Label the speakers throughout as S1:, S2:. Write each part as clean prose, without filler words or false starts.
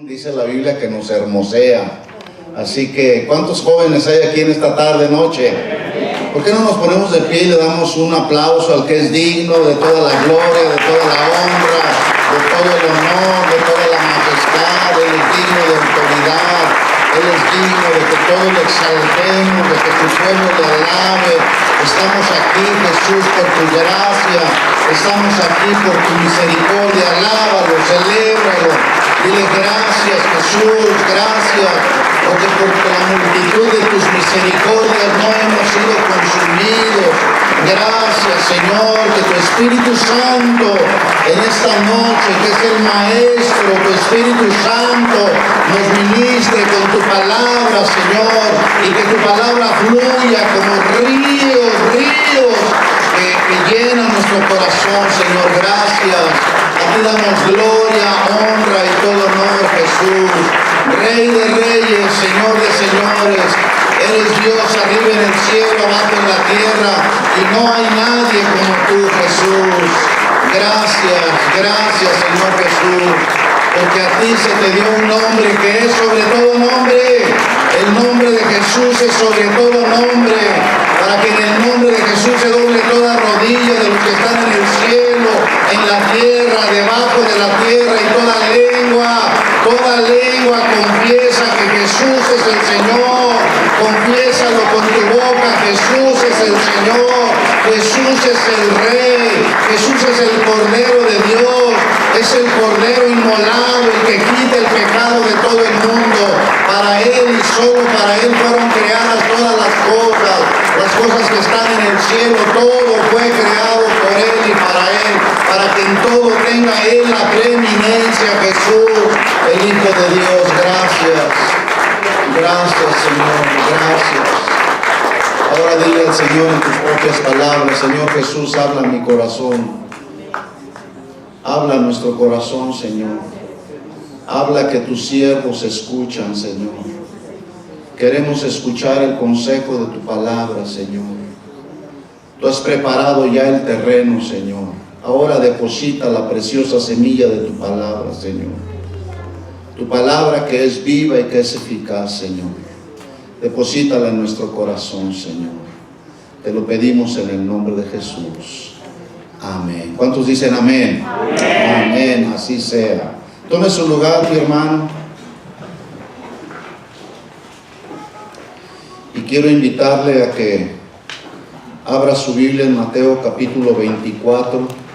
S1: Dice la Biblia que nos hermosea. Así que, ¿cuántos jóvenes hay aquí en esta tarde, noche? ¿Por qué no nos ponemos de pie y le damos un aplauso al que es digno de toda la gloria, de toda la honra, de todo el honor, de toda la majestad? Él es digno de autoridad, Él es digno de que todos le exaltemos, de que su pueblo le alabe. Estamos aquí, Jesús, por tu gracia, estamos aquí por tu misericordia. Alábalo, celébralo. Dile gracias, Jesús, gracias, porque por la multitud de tus misericordias no hemos sido consumidos. Gracias, Señor, que tu Espíritu Santo en esta noche, que es el Maestro, tu Espíritu Santo nos ministre con tu palabra, Señor, y que tu palabra fluya como ríos que llenan nuestro corazón, Señor. Gracias. A ti damos gloria, honra y todo honor, Jesús. Rey de reyes, Señor de señores. Eres Dios arriba en el cielo, abajo en la tierra, y no hay nadie como tú, Jesús. Gracias, Señor Jesús, porque a ti se te dio un nombre que es sobre todo nombre. El nombre de Jesús es sobre todo nombre, para que en el nombre de Jesús se doble toda rodilla de los que están en el cielo, en la tierra, debajo de la tierra, y toda lengua confiesa que Jesús es el Señor. Confiésalo con tu boca: Jesús es el Señor, Jesús es el Rey, Jesús es el Cordero de Dios, es el Cordero inmolado, el que quita el pecado de todo el mundo. Para Él y solo para Él fueron creadas todas las cosas que están en el cielo. Todo fue creado por Él y para que en todo tenga Él la preeminencia. Jesús, el Hijo de Dios. Gracias, Señor, gracias. Ahora dile al Señor en tus propias palabras: Señor Jesús, habla a mi corazón. Habla a nuestro corazón, Señor. Habla, que tus siervos escuchan, Señor. Queremos escuchar el consejo de tu palabra, Señor. Tú has preparado ya el terreno, Señor. Ahora deposita la preciosa semilla de tu palabra, Señor. Tu palabra que es viva y que es eficaz, Señor. Deposítala en nuestro corazón, Señor. Te lo pedimos en el nombre de Jesús. Amén. ¿Cuántos dicen amén? Amén. Amén, así sea. Tome su lugar, mi hermano. Y quiero invitarle a que abra su Biblia en Mateo capítulo 24.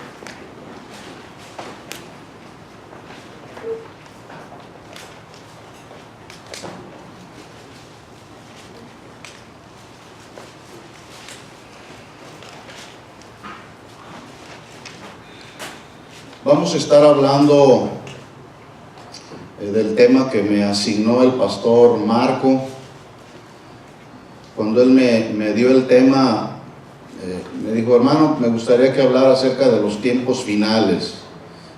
S1: Vamos a estar hablando del tema que me asignó el pastor Marco. Cuando él me dio el tema, me dijo: hermano, me gustaría que hablara acerca de los tiempos finales.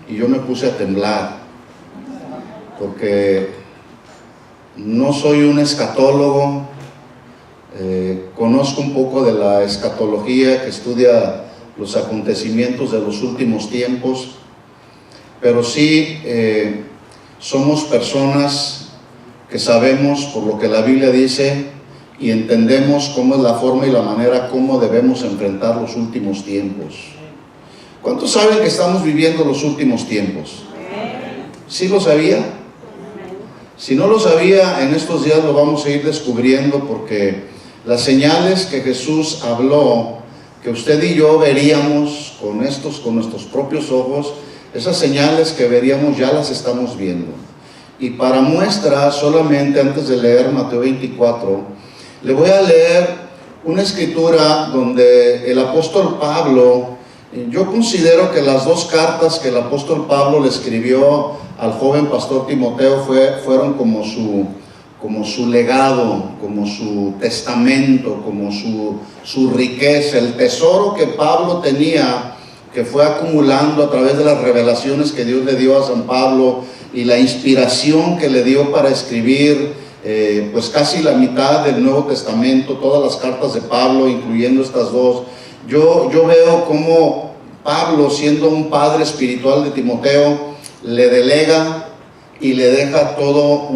S1: Y yo me puse a temblar, porque no soy un escatólogo. Conozco un poco de la escatología, que estudia los acontecimientos de los últimos tiempos, pero sí somos personas que sabemos, por lo que la Biblia dice, y entendemos cómo es la forma y la manera como debemos enfrentar los últimos tiempos. ¿Cuántos saben que estamos viviendo los últimos tiempos? ¿Sí lo sabía? Si no lo sabía, en estos días lo vamos a ir descubriendo, porque las señales que Jesús habló, que usted y yo veríamos con nuestros propios ojos, esas señales que veríamos ya las estamos viendo. Y para muestra, solamente antes de leer Mateo 24, le voy a leer una escritura donde el apóstol Pablo, yo considero que las dos cartas que el apóstol Pablo le escribió al joven pastor Timoteo fueron como su legado, como su testamento, como su riqueza, el tesoro que Pablo tenía, que fue acumulando a través de las revelaciones que Dios le dio a San Pablo y la inspiración que le dio para escribir pues casi la mitad del Nuevo Testamento, todas las cartas de Pablo, incluyendo estas dos. Yo veo cómo Pablo, siendo un padre espiritual de Timoteo, le delega y le deja todo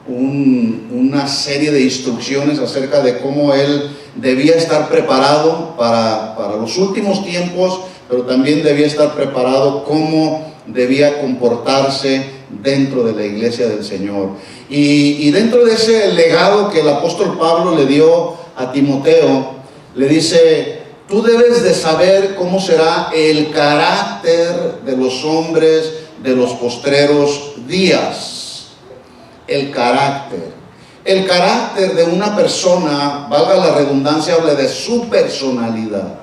S1: una serie de instrucciones acerca de cómo él debía estar preparado para los últimos tiempos, pero también debía estar preparado cómo debía comportarse dentro de la iglesia del Señor. Y dentro de ese legado que el apóstol Pablo le dio a Timoteo, le dice: tú debes de saber cómo será el carácter de los hombres de los postreros días. El carácter de una persona, valga la redundancia, habla de su personalidad.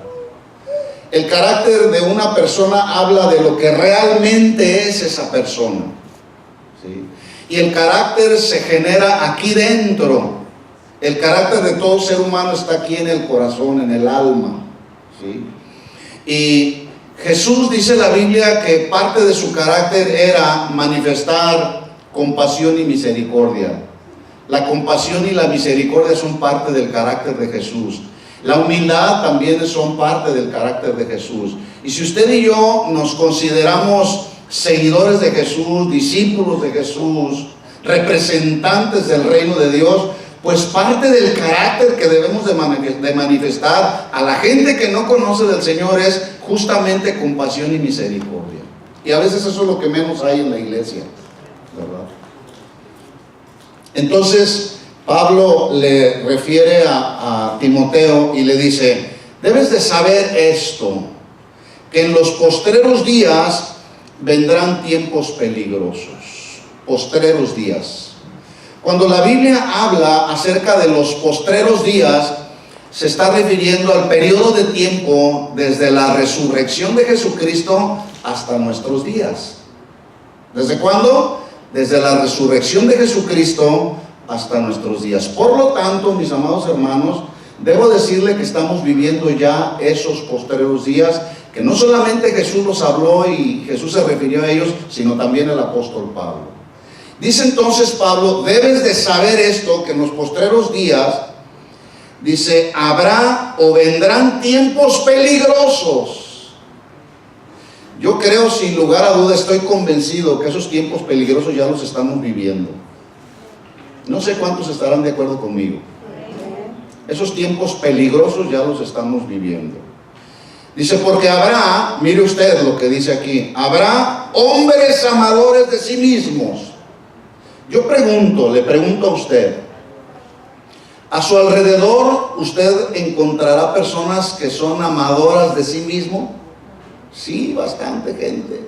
S1: El carácter de una persona habla de lo que realmente es esa persona, ¿sí? Y el carácter se genera aquí dentro. El carácter de todo ser humano está aquí en el corazón, en el alma, ¿sí? Y Jesús, dice la Biblia, que parte de su carácter era manifestar compasión y misericordia. La compasión y la misericordia son parte del carácter de Jesús. La humildad también son parte del carácter de Jesús. Y si usted y yo nos consideramos seguidores de Jesús, discípulos de Jesús, representantes del reino de Dios, pues parte del carácter que debemos de manifestar a la gente que no conoce del Señor es justamente compasión y misericordia. Y a veces eso es lo que menos hay en la iglesia, ¿verdad? Entonces Pablo le refiere a Timoteo y le dice: debes de saber esto, que en los postreros días vendrán tiempos peligrosos. Postreros días. Cuando la Biblia habla acerca de los postreros días, se está refiriendo al periodo de tiempo desde la resurrección de Jesucristo hasta nuestros días. ¿Desde cuándo? Desde la resurrección de Jesucristo hasta nuestros días. Por lo tanto, mis amados hermanos, debo decirle que estamos viviendo ya esos postreros días, que no solamente Jesús los habló y Jesús se refirió a ellos, sino también el apóstol Pablo. Dice entonces Pablo: debes de saber esto, que en los postreros días, dice, habrá o vendrán tiempos peligrosos. Yo creo, sin lugar a duda, estoy convencido que esos tiempos peligrosos ya los estamos viviendo. No sé cuántos estarán de acuerdo conmigo. Esos tiempos peligrosos ya los estamos viviendo. Dice: porque habrá, mire usted lo que dice aquí, habrá hombres amadores de sí mismos. Yo le pregunto a usted, ¿a su alrededor usted encontrará personas que son amadoras de sí mismo? Sí, bastante gente.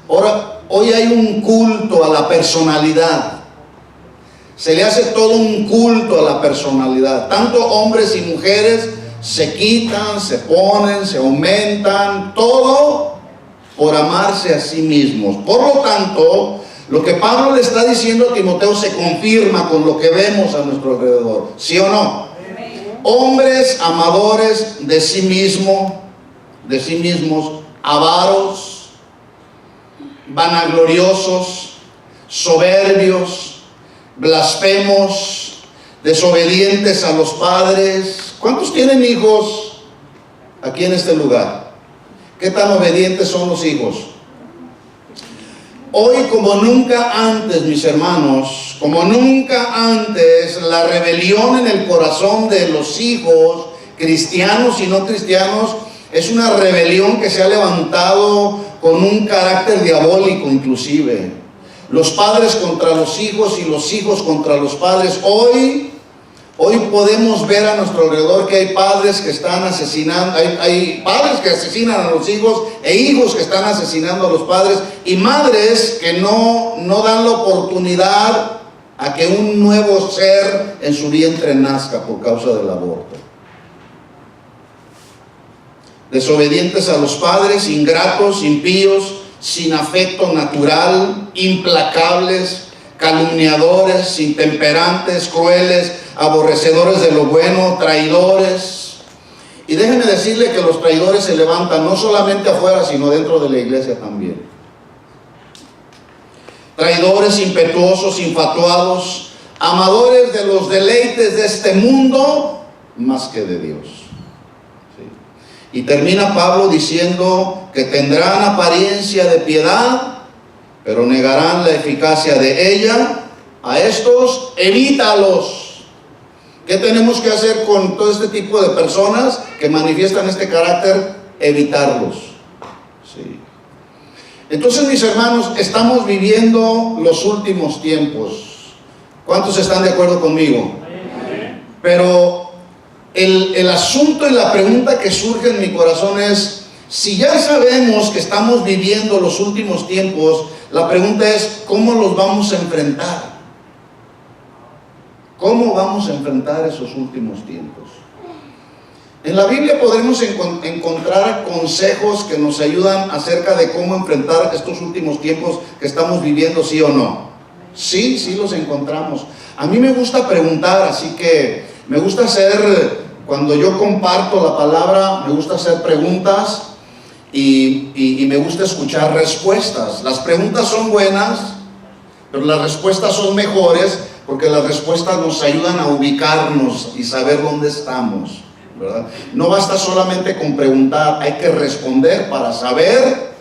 S1: Ahora, hoy hay un culto a la personalidad. Se le hace todo un culto a la personalidad. Tanto hombres y mujeres se quitan, se ponen, se aumentan, todo por amarse a sí mismos. Por lo tanto, lo que Pablo le está diciendo a Timoteo se confirma con lo que vemos a nuestro alrededor. ¿Sí o no? Hombres amadores de sí mismos, avaros, vanagloriosos, soberbios, blasfemos, desobedientes a los padres. ¿Cuántos tienen hijos aquí en este lugar? ¿Qué tan obedientes son los hijos? Hoy, como nunca antes, mis hermanos, como nunca antes, la rebelión en el corazón de los hijos, cristianos y no cristianos, es una rebelión que se ha levantado con un carácter diabólico inclusive. Los padres contra los hijos y los hijos contra los padres. Hoy podemos ver a nuestro alrededor que hay padres que están asesinando, hay padres que asesinan a los hijos e hijos que están asesinando a los padres, y madres que no dan la oportunidad a que un nuevo ser en su vientre nazca por causa del aborto. Desobedientes a los padres, ingratos, impíos, sin afecto natural, implacables, calumniadores, intemperantes, crueles, aborrecedores de lo bueno, traidores. Y déjenme decirle que los traidores se levantan no solamente afuera, sino dentro de la iglesia también. Traidores, impetuosos, infatuados, amadores de los deleites de este mundo más que de Dios. ¿Sí? Y termina Pablo diciendo que tendrán apariencia de piedad, pero negarán la eficacia de ella. A estos, evítalos. ¿Qué tenemos que hacer con todo este tipo de personas que manifiestan este carácter? Evitarlos. Sí. Entonces, mis hermanos, estamos viviendo los últimos tiempos. ¿Cuántos están de acuerdo conmigo? Pero el asunto y la pregunta que surge en mi corazón es, si ya sabemos que estamos viviendo los últimos tiempos, la pregunta es, ¿cómo los vamos a enfrentar? ¿Cómo vamos a enfrentar esos últimos tiempos? En la Biblia podremos encontrar consejos que nos ayudan acerca de cómo enfrentar estos últimos tiempos que estamos viviendo, ¿sí o no? Sí, sí los encontramos. A mí me gusta preguntar, así que me gusta hacer, cuando yo comparto la palabra, me gusta hacer preguntas y me gusta escuchar respuestas. Las preguntas son buenas, pero las respuestas son mejores porque las respuestas nos ayudan a ubicarnos y saber dónde estamos, ¿verdad? No basta solamente con preguntar, hay que responder para saber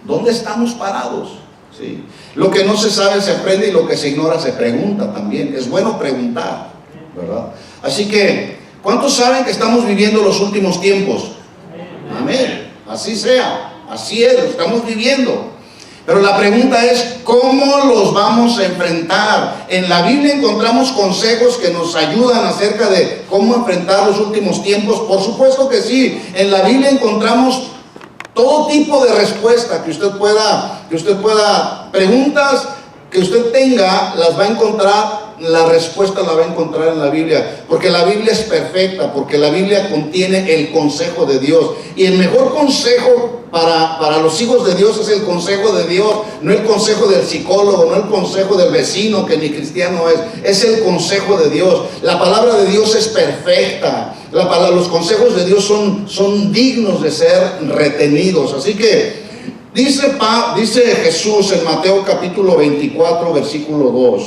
S1: dónde estamos parados, ¿sí? Lo que no se sabe se aprende y lo que se ignora se pregunta también. Es bueno preguntar, ¿verdad? Así que, ¿cuántos saben que estamos viviendo los últimos tiempos? Amén. Así sea, así es, lo estamos viviendo. Pero la pregunta es, ¿cómo los vamos a enfrentar? En la Biblia encontramos consejos que nos ayudan acerca de cómo enfrentar los últimos tiempos. Por supuesto que sí. En la Biblia encontramos todo tipo de respuesta que usted pueda, preguntas que usted tenga, las va a encontrar, la respuesta la va a encontrar en la Biblia, porque la Biblia es perfecta, porque la Biblia contiene el consejo de Dios, y el mejor consejo para los hijos de Dios es el consejo de Dios, no el consejo del psicólogo, no el consejo del vecino que ni cristiano es el consejo de Dios. La palabra de Dios es perfecta, los consejos de Dios son dignos de ser retenidos. Así que dice Jesús en Mateo capítulo 24 versículo 2,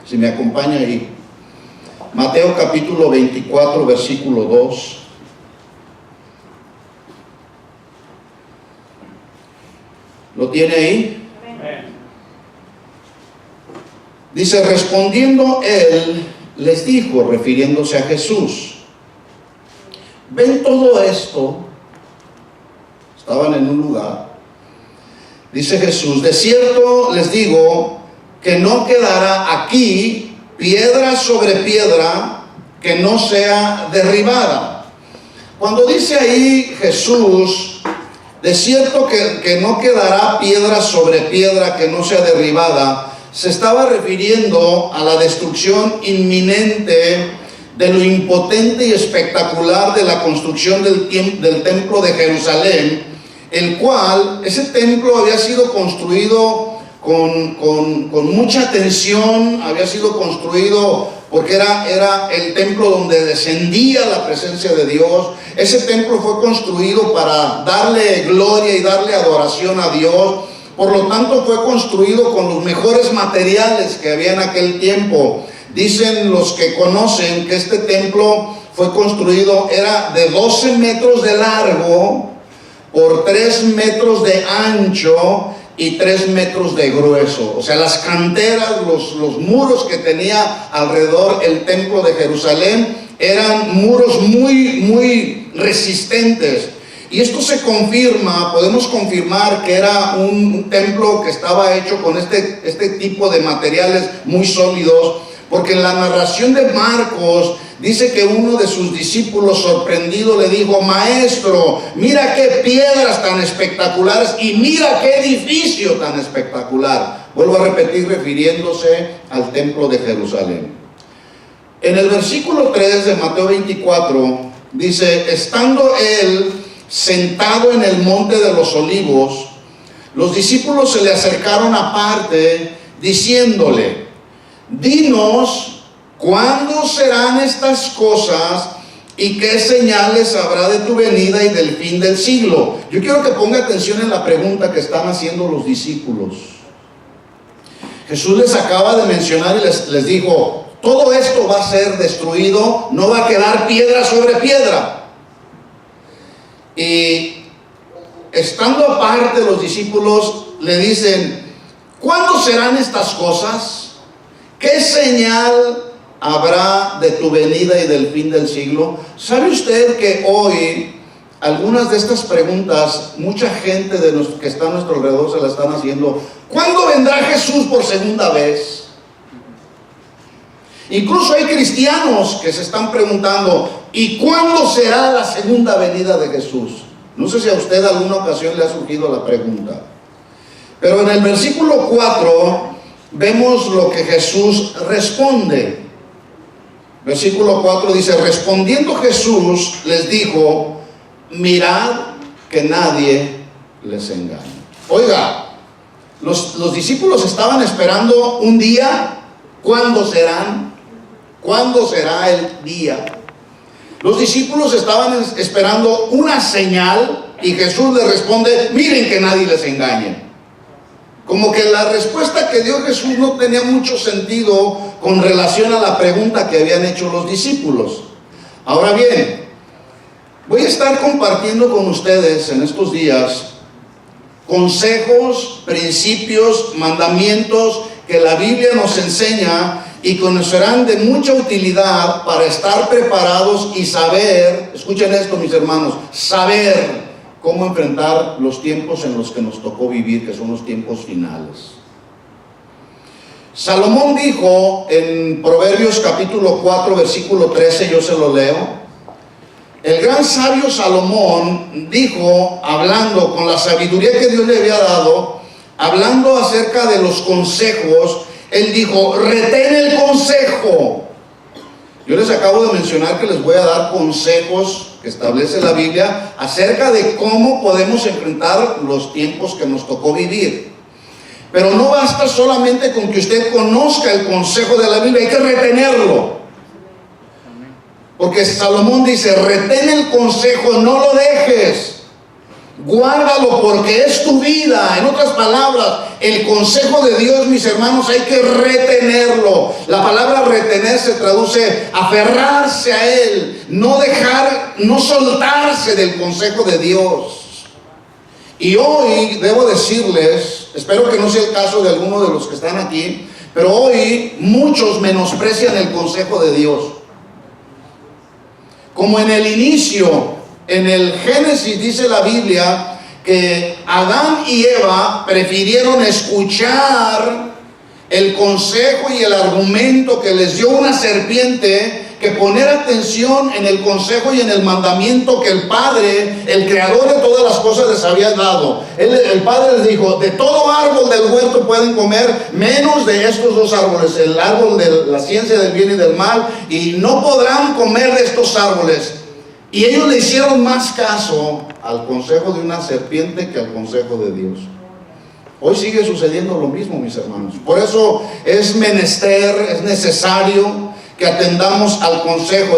S1: si me acompaña ahí, Mateo capítulo 24 versículo 2. ¿Lo tiene ahí? Dice, respondiendo él, les dijo, refiriéndose a Jesús, ¿ven todo esto? Estaban en un lugar. Dice Jesús, de cierto les digo que no quedará aquí piedra sobre piedra que no sea derribada. Cuando dice ahí Jesús, de cierto que no quedará piedra sobre piedra que no sea derribada, se estaba refiriendo a la destrucción inminente de lo impotente y espectacular de la construcción del templo de Jerusalén, el cual, ese templo había sido construido con mucha atención, había sido construido porque era el templo donde descendía la presencia de Dios. Ese templo fue construido para darle gloria y darle adoración a Dios. Por lo tanto, fue construido con los mejores materiales que había en aquel tiempo. Dicen los que conocen que este templo fue construido, era de 12 metros de largo por 3 metros de ancho y 3 metros de grueso. O sea, las canteras, los muros que tenía alrededor el templo de Jerusalén eran muros muy, muy resistentes. Y esto se confirma, podemos confirmar que era un templo que estaba hecho con este tipo de materiales muy sólidos, porque en la narración de Marcos dice que uno de sus discípulos sorprendido le dijo, maestro, mira qué piedras tan espectaculares y mira qué edificio tan espectacular. Vuelvo a repetir, refiriéndose al templo de Jerusalén. En el versículo 3 de Mateo 24 dice, estando él sentado en el monte de los olivos, los discípulos se le acercaron aparte diciéndole, dinos, ¿cuándo serán estas cosas y qué señales habrá de tu venida y del fin del siglo? Yo quiero que ponga atención en la pregunta que están haciendo los discípulos. Jesús les acaba de mencionar y les dijo, todo esto va a ser destruido, no va a quedar piedra sobre piedra. Y estando aparte los discípulos le dicen, ¿Cuándo serán estas cosas? ¿Qué señal habrá de tu venida y del fin del siglo? ¿Sabe usted que hoy algunas de estas preguntas, mucha gente que está a nuestro alrededor se la están haciendo? ¿Cuándo vendrá Jesús por segunda vez? Incluso hay cristianos que se están preguntando, ¿y cuándo será la segunda venida de Jesús? No sé si a usted alguna ocasión le ha surgido la pregunta. Pero en el versículo 4 vemos lo que Jesús responde. Versículo 4 dice: respondiendo Jesús les dijo, mirad que nadie les engañe. Oiga, los discípulos estaban esperando un día. ¿Cuándo serán? ¿Cuándo será el día? Los discípulos estaban esperando una señal y Jesús les responde, miren que nadie les engañe. Como que la respuesta que dio Jesús no tenía mucho sentido con relación a la pregunta que habían hecho los discípulos. Ahora bien, voy a estar compartiendo con ustedes en estos días consejos, principios, mandamientos que la Biblia nos enseña y conocerán de mucha utilidad para estar preparados y saber, escuchen esto mis hermanos, saber cómo enfrentar los tiempos en los que nos tocó vivir, que son los tiempos finales. Salomón dijo en Proverbios capítulo 4 versículo 13, yo se lo leo. El gran sabio Salomón dijo, hablando con la sabiduría que Dios le había dado, hablando acerca de los consejos, él dijo, retén el consejo. Yo les acabo de mencionar que les voy a dar consejos que establece la Biblia acerca de cómo podemos enfrentar los tiempos que nos tocó vivir. Pero no basta solamente con que usted conozca el consejo de la Biblia, hay que retenerlo. Porque Salomón dice, retén el consejo, no lo dejes. Guárdalo porque es tu vida. En otras palabras, el consejo de Dios, mis hermanos, hay que retenerlo. La palabra retener se traduce aferrarse a Él, no dejar, no soltarse del consejo de Dios. Y hoy debo decirles, espero que no sea el caso de alguno de los que están aquí, pero hoy muchos menosprecian el consejo de Dios. Como en el inicio, en el Génesis dice la Biblia que Adán y Eva prefirieron escuchar el consejo y el argumento que les dio una serpiente que poner atención en el consejo y en el mandamiento que el Padre, el creador de todas las cosas, les había dado. El Padre les dijo, de todo árbol del huerto pueden comer, menos de estos dos árboles, el árbol de la ciencia del bien y del mal, y no podrán comer de estos árboles. Y ellos le hicieron más caso al consejo de una serpiente que al consejo de Dios. Hoy sigue sucediendo lo mismo, mis hermanos. Por eso es menester, es necesario que atendamos al consejo.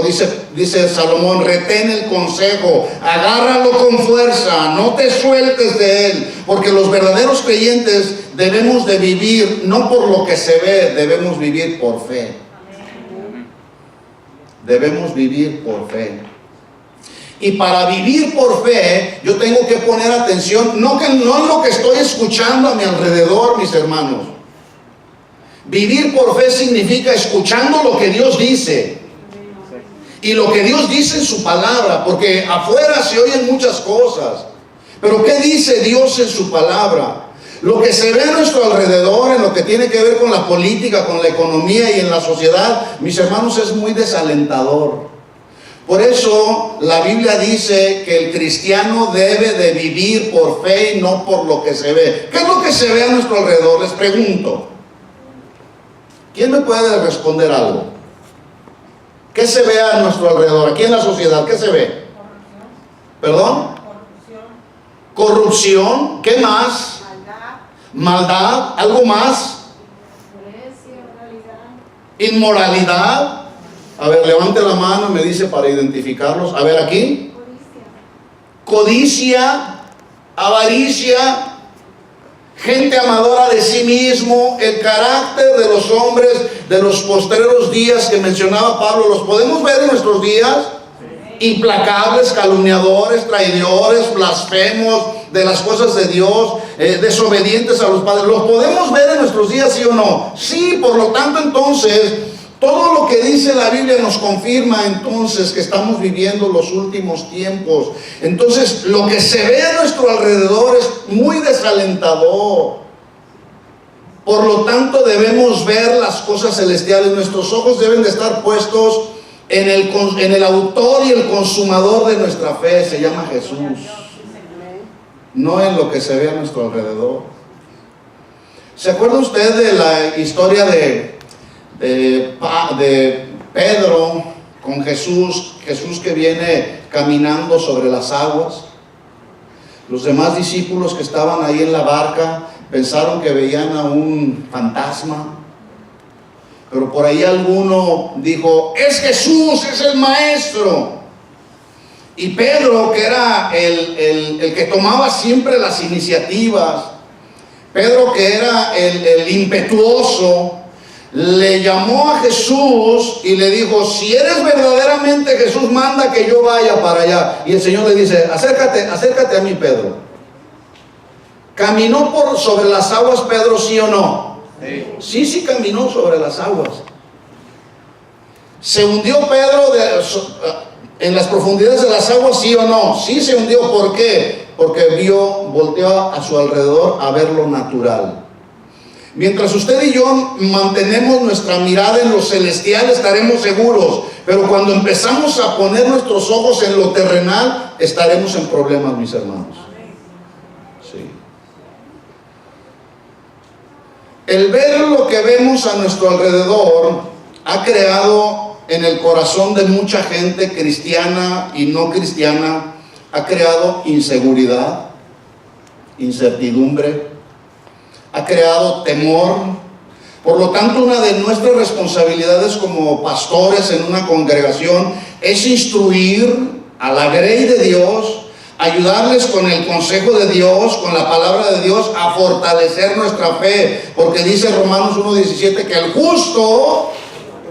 S1: Dice Salomón, retén el consejo, agárralo con fuerza, no te sueltes de él, porque los verdaderos creyentes debemos de vivir no por lo que se ve, debemos vivir por fe. Debemos vivir por fe. Y para vivir por fe, yo tengo que poner atención, no en lo que estoy escuchando a mi alrededor, mis hermanos. Vivir por fe significa escuchando lo que Dios dice. Y lo que Dios dice en su palabra, porque afuera se oyen muchas cosas. Pero ¿qué dice Dios en su palabra? Lo que se ve a nuestro alrededor, en lo que tiene que ver con la política, con la economía y en la sociedad, mis hermanos, es muy desalentador. Por eso la Biblia dice que el cristiano debe de vivir por fe y no por lo que se ve. ¿Qué es lo que se ve a nuestro alrededor? Les pregunto. ¿Quién me puede responder algo? ¿Qué se ve a nuestro alrededor? Aquí en la sociedad, ¿qué se ve? ¿Perdón? Corrupción. ¿Qué más? Maldad. ¿Algo más? Inmoralidad. A ver, levante la mano y me dice para identificarlos. A ver, aquí. Codicia, avaricia, gente amadora de sí mismo, el carácter de los hombres de los postreros días que mencionaba Pablo. ¿Los podemos ver en nuestros días? Implacables, calumniadores, traidores, blasfemos de las cosas de Dios, desobedientes a los padres. ¿Los podemos ver en nuestros días, sí o no? Sí, por lo tanto, entonces, todo lo que dice la Biblia nos confirma entonces que estamos viviendo los últimos tiempos. Entonces, lo que se ve a nuestro alrededor es muy desalentador. Por lo tanto, debemos ver las cosas celestiales. Nuestros ojos deben de estar puestos en el autor y el consumador de nuestra fe. Se llama Jesús. No en lo que se ve a nuestro alrededor. ¿Se acuerda usted de la historia de Pedro con Jesús? Jesús que viene caminando sobre las aguas. Los demás discípulos que estaban ahí en la barca pensaron que veían a un fantasma, pero por ahí alguno dijo: es Jesús, es el maestro. Y Pedro, que era el que tomaba siempre las iniciativas, Pedro, que era el impetuoso, le llamó a Jesús y le dijo: si eres verdaderamente Jesús, manda que yo vaya para allá. Y el Señor le dice: acércate a mí, Pedro. ¿Caminó sobre las aguas Pedro, sí o no? Sí caminó sobre las aguas. ¿Se hundió Pedro en las profundidades de las aguas, sí o no? Sí se hundió. ¿Por qué? Porque volteó a su alrededor a ver lo natural. Mientras usted y yo mantenemos nuestra mirada en lo celestial, estaremos seguros. Pero cuando empezamos a poner nuestros ojos en lo terrenal, estaremos en problemas, mis hermanos. Sí. El ver lo que vemos a nuestro alrededor ha creado en el corazón de mucha gente cristiana y no cristiana, ha creado inseguridad, incertidumbre, ha creado temor. Por lo tanto, una de nuestras responsabilidades como pastores en una congregación es instruir a la grey de Dios, ayudarles con el consejo de Dios, con la palabra de Dios, a fortalecer nuestra fe. Porque dice Romanos 1:17 que el justo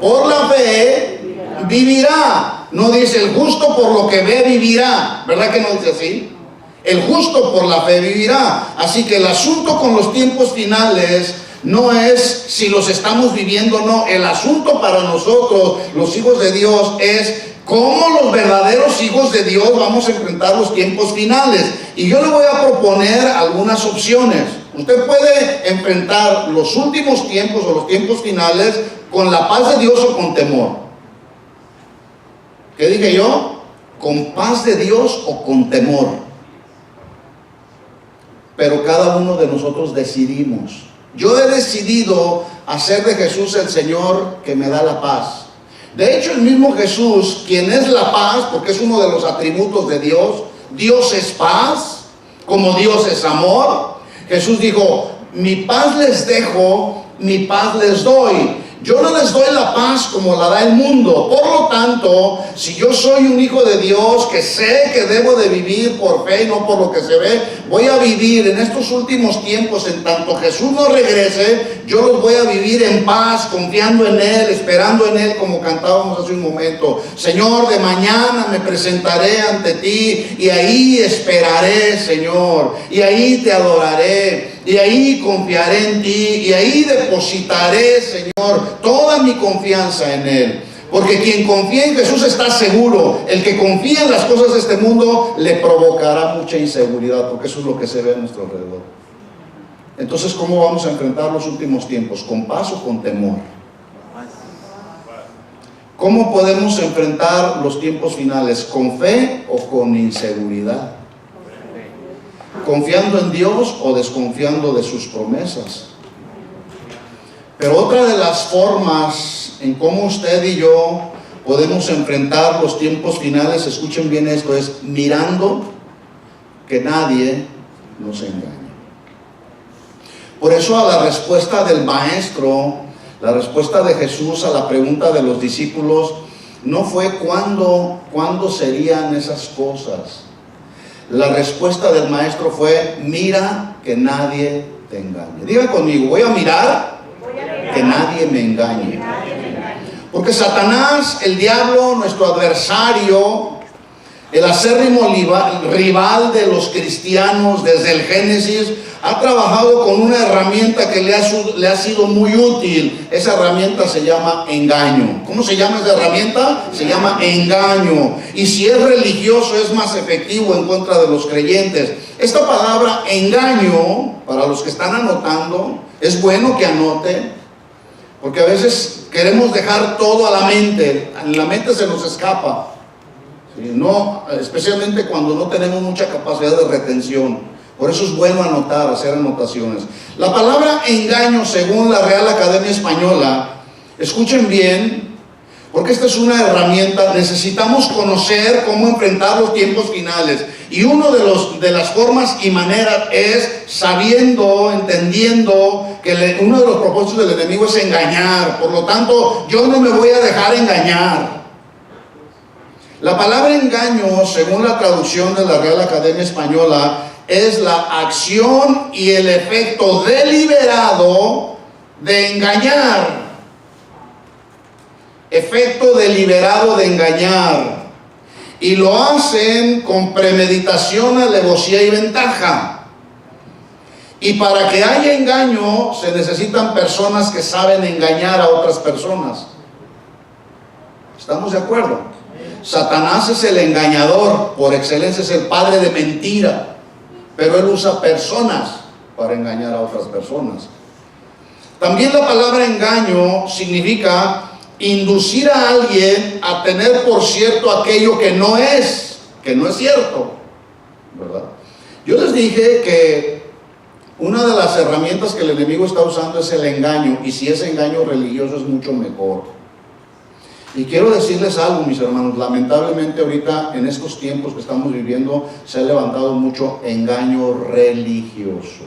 S1: por la fe vivirá. No dice el justo por lo que ve vivirá. ¿Verdad que no dice así? El justo por la fe vivirá. Así que el asunto con los tiempos finales no es si los estamos viviendo o no. El asunto para nosotros, los hijos de Dios, es cómo los verdaderos hijos de Dios vamos a enfrentar los tiempos finales. Y yo le voy a proponer algunas opciones. Usted puede enfrentar los últimos tiempos o los tiempos finales con la paz de Dios o con temor. ¿Qué dije yo? Con paz de Dios o con temor. Pero cada uno de nosotros decidimos. Yo he decidido hacer de Jesús el Señor que me da la paz. De hecho, el mismo Jesús, quien es la paz, porque es uno de los atributos de Dios. Dios es paz, como Dios es amor. Jesús dijo: mi paz les dejo, mi paz les doy. Yo no les doy la paz como la da el mundo. Por lo tanto, si yo soy un hijo de Dios que sé que debo de vivir por fe y no por lo que se ve, voy a vivir en estos últimos tiempos, en tanto Jesús no regrese, yo los voy a vivir en paz, confiando en Él, esperando en Él, como cantábamos hace un momento. Señor, de mañana me presentaré ante ti y ahí esperaré, Señor, y ahí te adoraré, y ahí confiaré en ti, y ahí depositaré, Señor, toda mi confianza en Él. Porque quien confía en Jesús está seguro. El que confía en las cosas de este mundo le provocará mucha inseguridad, porque eso es lo que se ve a nuestro alrededor. Entonces, ¿cómo vamos a enfrentar los últimos tiempos? ¿Con paz o con temor? ¿Cómo podemos enfrentar los tiempos finales? ¿Con fe o con inseguridad? ¿Confiando en Dios o desconfiando de sus promesas? Pero otra de las formas en cómo usted y yo podemos enfrentar los tiempos finales, escuchen bien esto, es mirando que nadie nos engañe. Por eso a la respuesta del maestro, la respuesta de Jesús a la pregunta de los discípulos, no fue cuándo serían esas cosas. La respuesta del maestro fue: mira que nadie te engañe. Diga conmigo: voy a mirar que nadie me engañe. Porque Satanás, el diablo, nuestro adversario, el acérrimo rival de los cristianos desde el Génesis ha trabajado con una herramienta que le ha sido muy útil. Esa herramienta se llama engaño. ¿Cómo se llama esa herramienta? Se llama engaño. Y si es religioso, es más efectivo en contra de los creyentes. Esta palabra engaño, para los que están anotando, es bueno que anoten, porque a veces queremos dejar todo a la mente. En la mente se nos escapa, ¿sí? No, especialmente cuando no tenemos mucha capacidad de retención. Por eso es bueno anotar, hacer anotaciones. La palabra engaño, según la Real Academia Española, escuchen bien, porque esta es una herramienta. Necesitamos conocer cómo enfrentar los tiempos finales. Y uno de las formas y maneras es sabiendo, entendiendo que uno de los propósitos del enemigo es engañar. Por lo tanto, yo no me voy a dejar engañar. La palabra engaño, según la traducción de la Real Academia Española, es la acción y el efecto deliberado de engañar. Efecto deliberado de engañar. Y lo hacen con premeditación, alevosía y ventaja. Y para que haya engaño se necesitan personas que saben engañar a otras personas. ¿Estamos de acuerdo? Satanás es el engañador por excelencia, es el padre de mentira. Pero él usa personas para engañar a otras personas. También la palabra engaño significa inducir a alguien a tener por cierto aquello que no es cierto, ¿verdad? Yo les dije que una de las herramientas que el enemigo está usando es el engaño, y si es engaño religioso es mucho mejor. Y quiero decirles algo, mis hermanos, lamentablemente ahorita en estos tiempos que estamos viviendo se ha levantado mucho engaño religioso.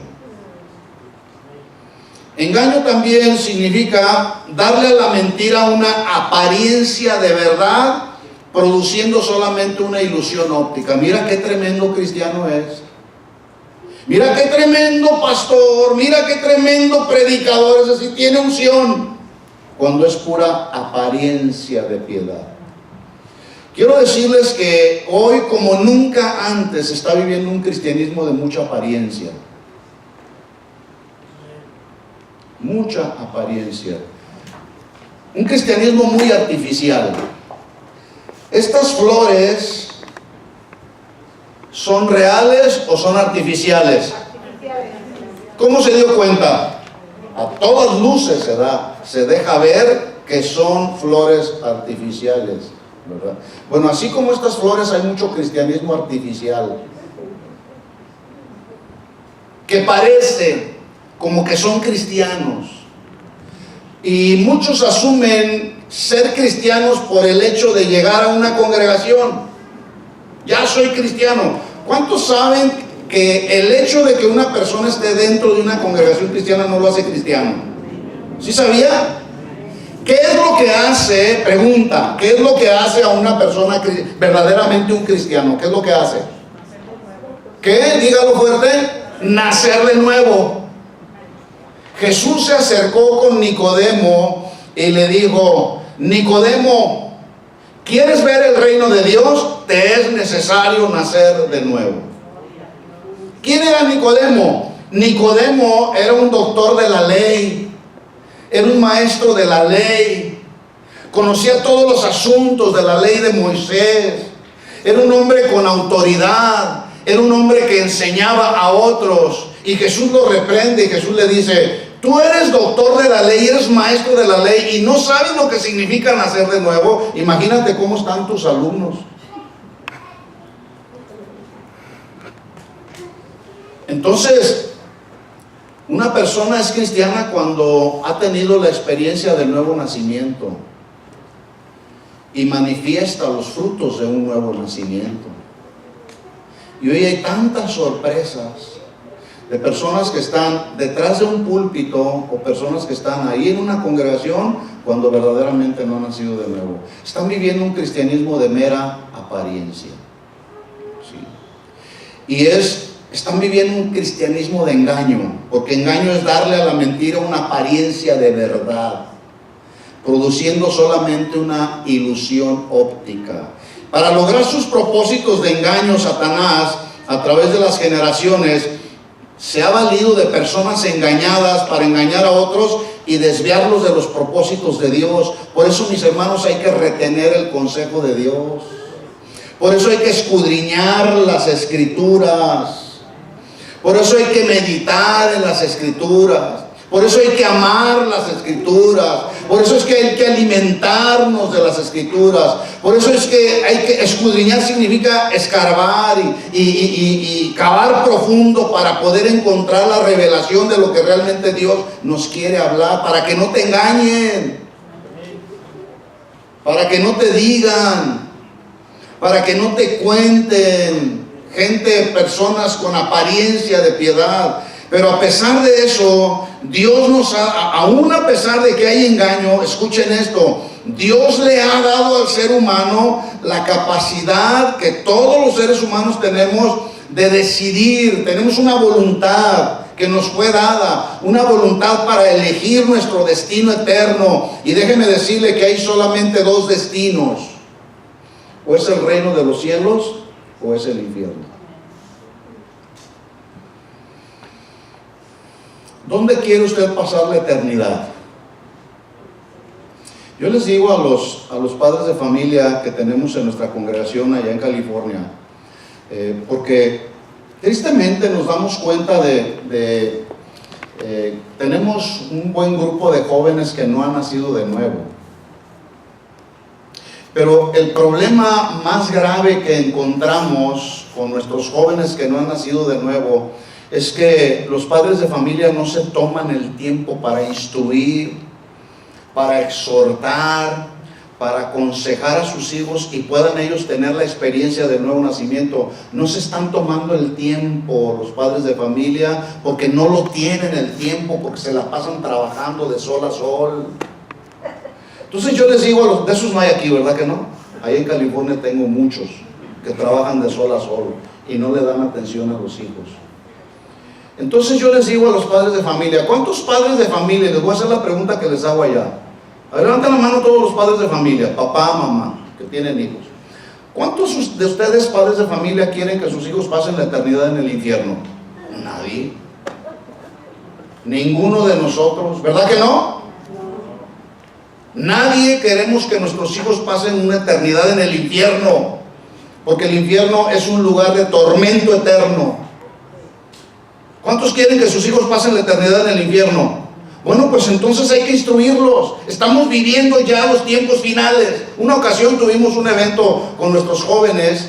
S1: Engaño también significa darle a la mentira una apariencia de verdad, produciendo solamente una ilusión óptica. Mira qué tremendo cristiano es. Mira qué tremendo pastor, mira qué tremendo predicador, es decir, tiene unción, cuando es pura apariencia de piedad. Quiero decirles que hoy, como nunca antes, se está viviendo un cristianismo de mucha apariencia. Mucha apariencia. Un cristianismo muy artificial. Estas flores ¿son reales o son artificiales? ¿Cómo se dio cuenta? A todas luces se deja ver que son flores artificiales, ¿verdad? Bueno, así como estas flores, hay mucho cristianismo artificial que parece como que son cristianos, y muchos asumen ser cristianos por el hecho de llegar a una congregación. Ya soy cristiano. ¿Cuántos saben que el hecho de que una persona esté dentro de una congregación cristiana no lo hace cristiano? ¿Sí sabía? ¿Qué es lo que hace? Pregunta, ¿qué es lo que hace a una persona verdaderamente un cristiano? ¿Qué es lo que hace? ¿Qué? Dígalo fuerte. Nacer de nuevo. Jesús se acercó con Nicodemo y le dijo: Nicodemo, ¿quieres ver el reino de Dios? Te es necesario nacer de nuevo. ¿Quién era Nicodemo? Nicodemo era un doctor de la ley, era un maestro de la ley, conocía todos los asuntos de la ley de Moisés, era un hombre con autoridad, era un hombre que enseñaba a otros. Y Jesús lo reprende y Jesús le dice: tú eres doctor de la ley, eres maestro de la ley y no sabes lo que significa nacer de nuevo. Imagínate cómo están tus alumnos. Entonces, una persona es cristiana cuando ha tenido la experiencia del nuevo nacimiento y manifiesta los frutos de un nuevo nacimiento. Y hoy hay tantas sorpresas de personas que están detrás de un púlpito o personas que están ahí en una congregación cuando verdaderamente no han nacido de nuevo. Están viviendo un cristianismo de mera apariencia, ¿sí? Y están viviendo un cristianismo de engaño, porque engaño es darle a la mentira una apariencia de verdad, produciendo solamente una ilusión óptica. Para lograr sus propósitos de engaño, Satanás, a través de las generaciones, se ha valido de personas engañadas para engañar a otros y desviarlos de los propósitos de Dios. Por eso, mis hermanos, hay que retener el consejo de Dios. Por eso hay que escudriñar las Escrituras. Por eso hay que meditar en las Escrituras. Por eso hay que amar las Escrituras. Por eso es que hay que alimentarnos de las Escrituras. Por eso es que hay que escudriñar, significa escarbar y cavar profundo para poder encontrar la revelación de lo que realmente Dios nos quiere hablar, para que no te engañen, para que no te digan, para que no te cuenten personas con apariencia de piedad. Pero a pesar de eso, Dios aún a pesar de que hay engaño, escuchen esto, Dios le ha dado al ser humano la capacidad que todos los seres humanos tenemos de decidir. Tenemos una voluntad que nos fue dada, una voluntad para elegir nuestro destino eterno. Y déjeme decirle que hay solamente dos destinos: o es el reino de los cielos o es el infierno. ¿Dónde quiere usted pasar la eternidad? Yo les digo a los padres de familia que tenemos en nuestra congregación allá en California, porque tristemente nos damos cuenta tenemos un buen grupo de jóvenes que no han nacido de nuevo. Pero el problema más grave que encontramos con nuestros jóvenes que no han nacido de nuevo es que los padres de familia no se toman el tiempo para instruir, para exhortar, para aconsejar a sus hijos y puedan ellos tener la experiencia del nuevo nacimiento. No se están tomando el tiempo los padres de familia porque no lo tienen el tiempo, porque se la pasan trabajando de sol a sol. Entonces yo les digo, de esos no hay aquí, ¿verdad que no? Ahí en California tengo muchos que trabajan de sol a sol y no le dan atención a los hijos. Entonces yo les digo a los padres de familia, ¿cuántos padres de familia? Les voy a hacer la pregunta que les hago allá. A ver, levanten la mano todos los padres de familia, papá, mamá, que tienen hijos. ¿Cuántos de ustedes, padres de familia, quieren que sus hijos pasen la eternidad en el infierno? Nadie. Ninguno de nosotros, ¿verdad que no? Nadie queremos que nuestros hijos pasen una eternidad en el infierno, porque el infierno es un lugar de tormento eterno. ¿Cuántos quieren que sus hijos pasen la eternidad en el infierno? Bueno, pues entonces hay que instruirlos. Estamos viviendo ya los tiempos finales. Una ocasión tuvimos un evento con nuestros jóvenes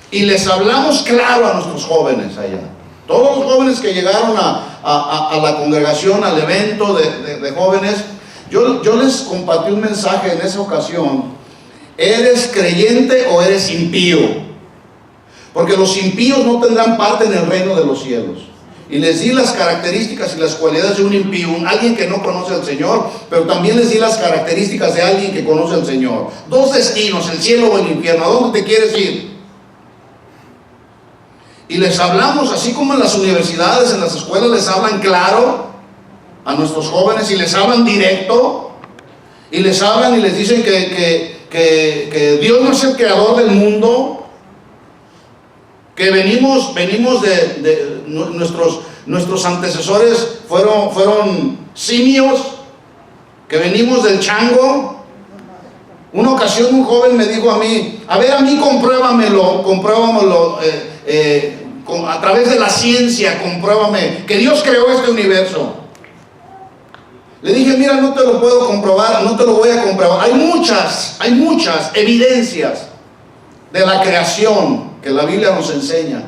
S1: y les hablamos claro a nuestros jóvenes allá. Todos los jóvenes que llegaron a la congregación, al evento de jóvenes, yo les compartí un mensaje en esa ocasión: ¿eres creyente o eres impío? Porque los impíos no tendrán parte en el reino de los cielos. Y les di las características y las cualidades de un impío, alguien que no conoce al Señor, pero también les di las características de alguien que conoce al Señor. Dos destinos, el cielo o el infierno. ¿A dónde te quieres ir? Y les hablamos, así como en las universidades, en las escuelas les hablan claro a nuestros jóvenes y les hablan directo, y les hablan y les dicen que Dios no es el creador del mundo, que venimos de nuestros antecesores fueron simios, que venimos del chango. Una ocasión un joven me dijo a mí, a ver, a mí compruébamelo a través de la ciencia, compruébame que Dios creó este universo. Le dije, mira, no te lo puedo comprobar, no te lo voy a comprobar. Hay muchas evidencias de la creación que la Biblia nos enseña,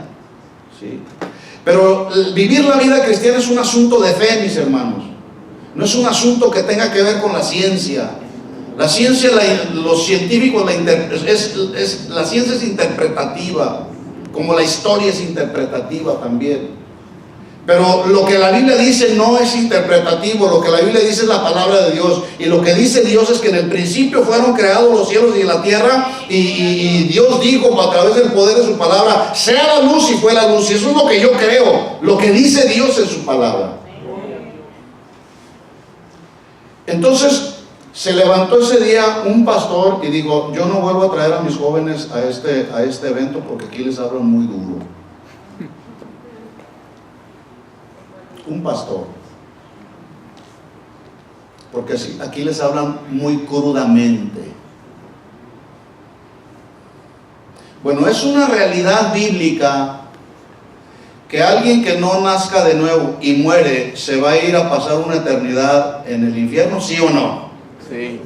S1: ¿sí? Pero vivir la vida cristiana es un asunto de fe, mis hermanos. No es un asunto que tenga que ver con la ciencia. La ciencia, los científicos, la ciencia es interpretativa, como la historia es interpretativa también. Pero lo que la Biblia dice no es interpretativo. Lo que la Biblia dice es la palabra de Dios. Y lo que dice Dios es que en el principio fueron creados los cielos y la tierra, y Dios dijo a través del poder de su palabra, sea la luz, y fue la luz. Y eso es lo que yo creo, lo que dice Dios en su palabra. Entonces se levantó ese día un pastor y dijo, yo no vuelvo a traer a mis jóvenes a este evento porque aquí les hablan muy duro. un pastor. Porque aquí les hablan muy crudamente. Bueno, es una realidad bíblica que alguien que no nazca de nuevo y muere se va a ir a pasar una eternidad en el infierno, ¿sí o no?
S2: Sí.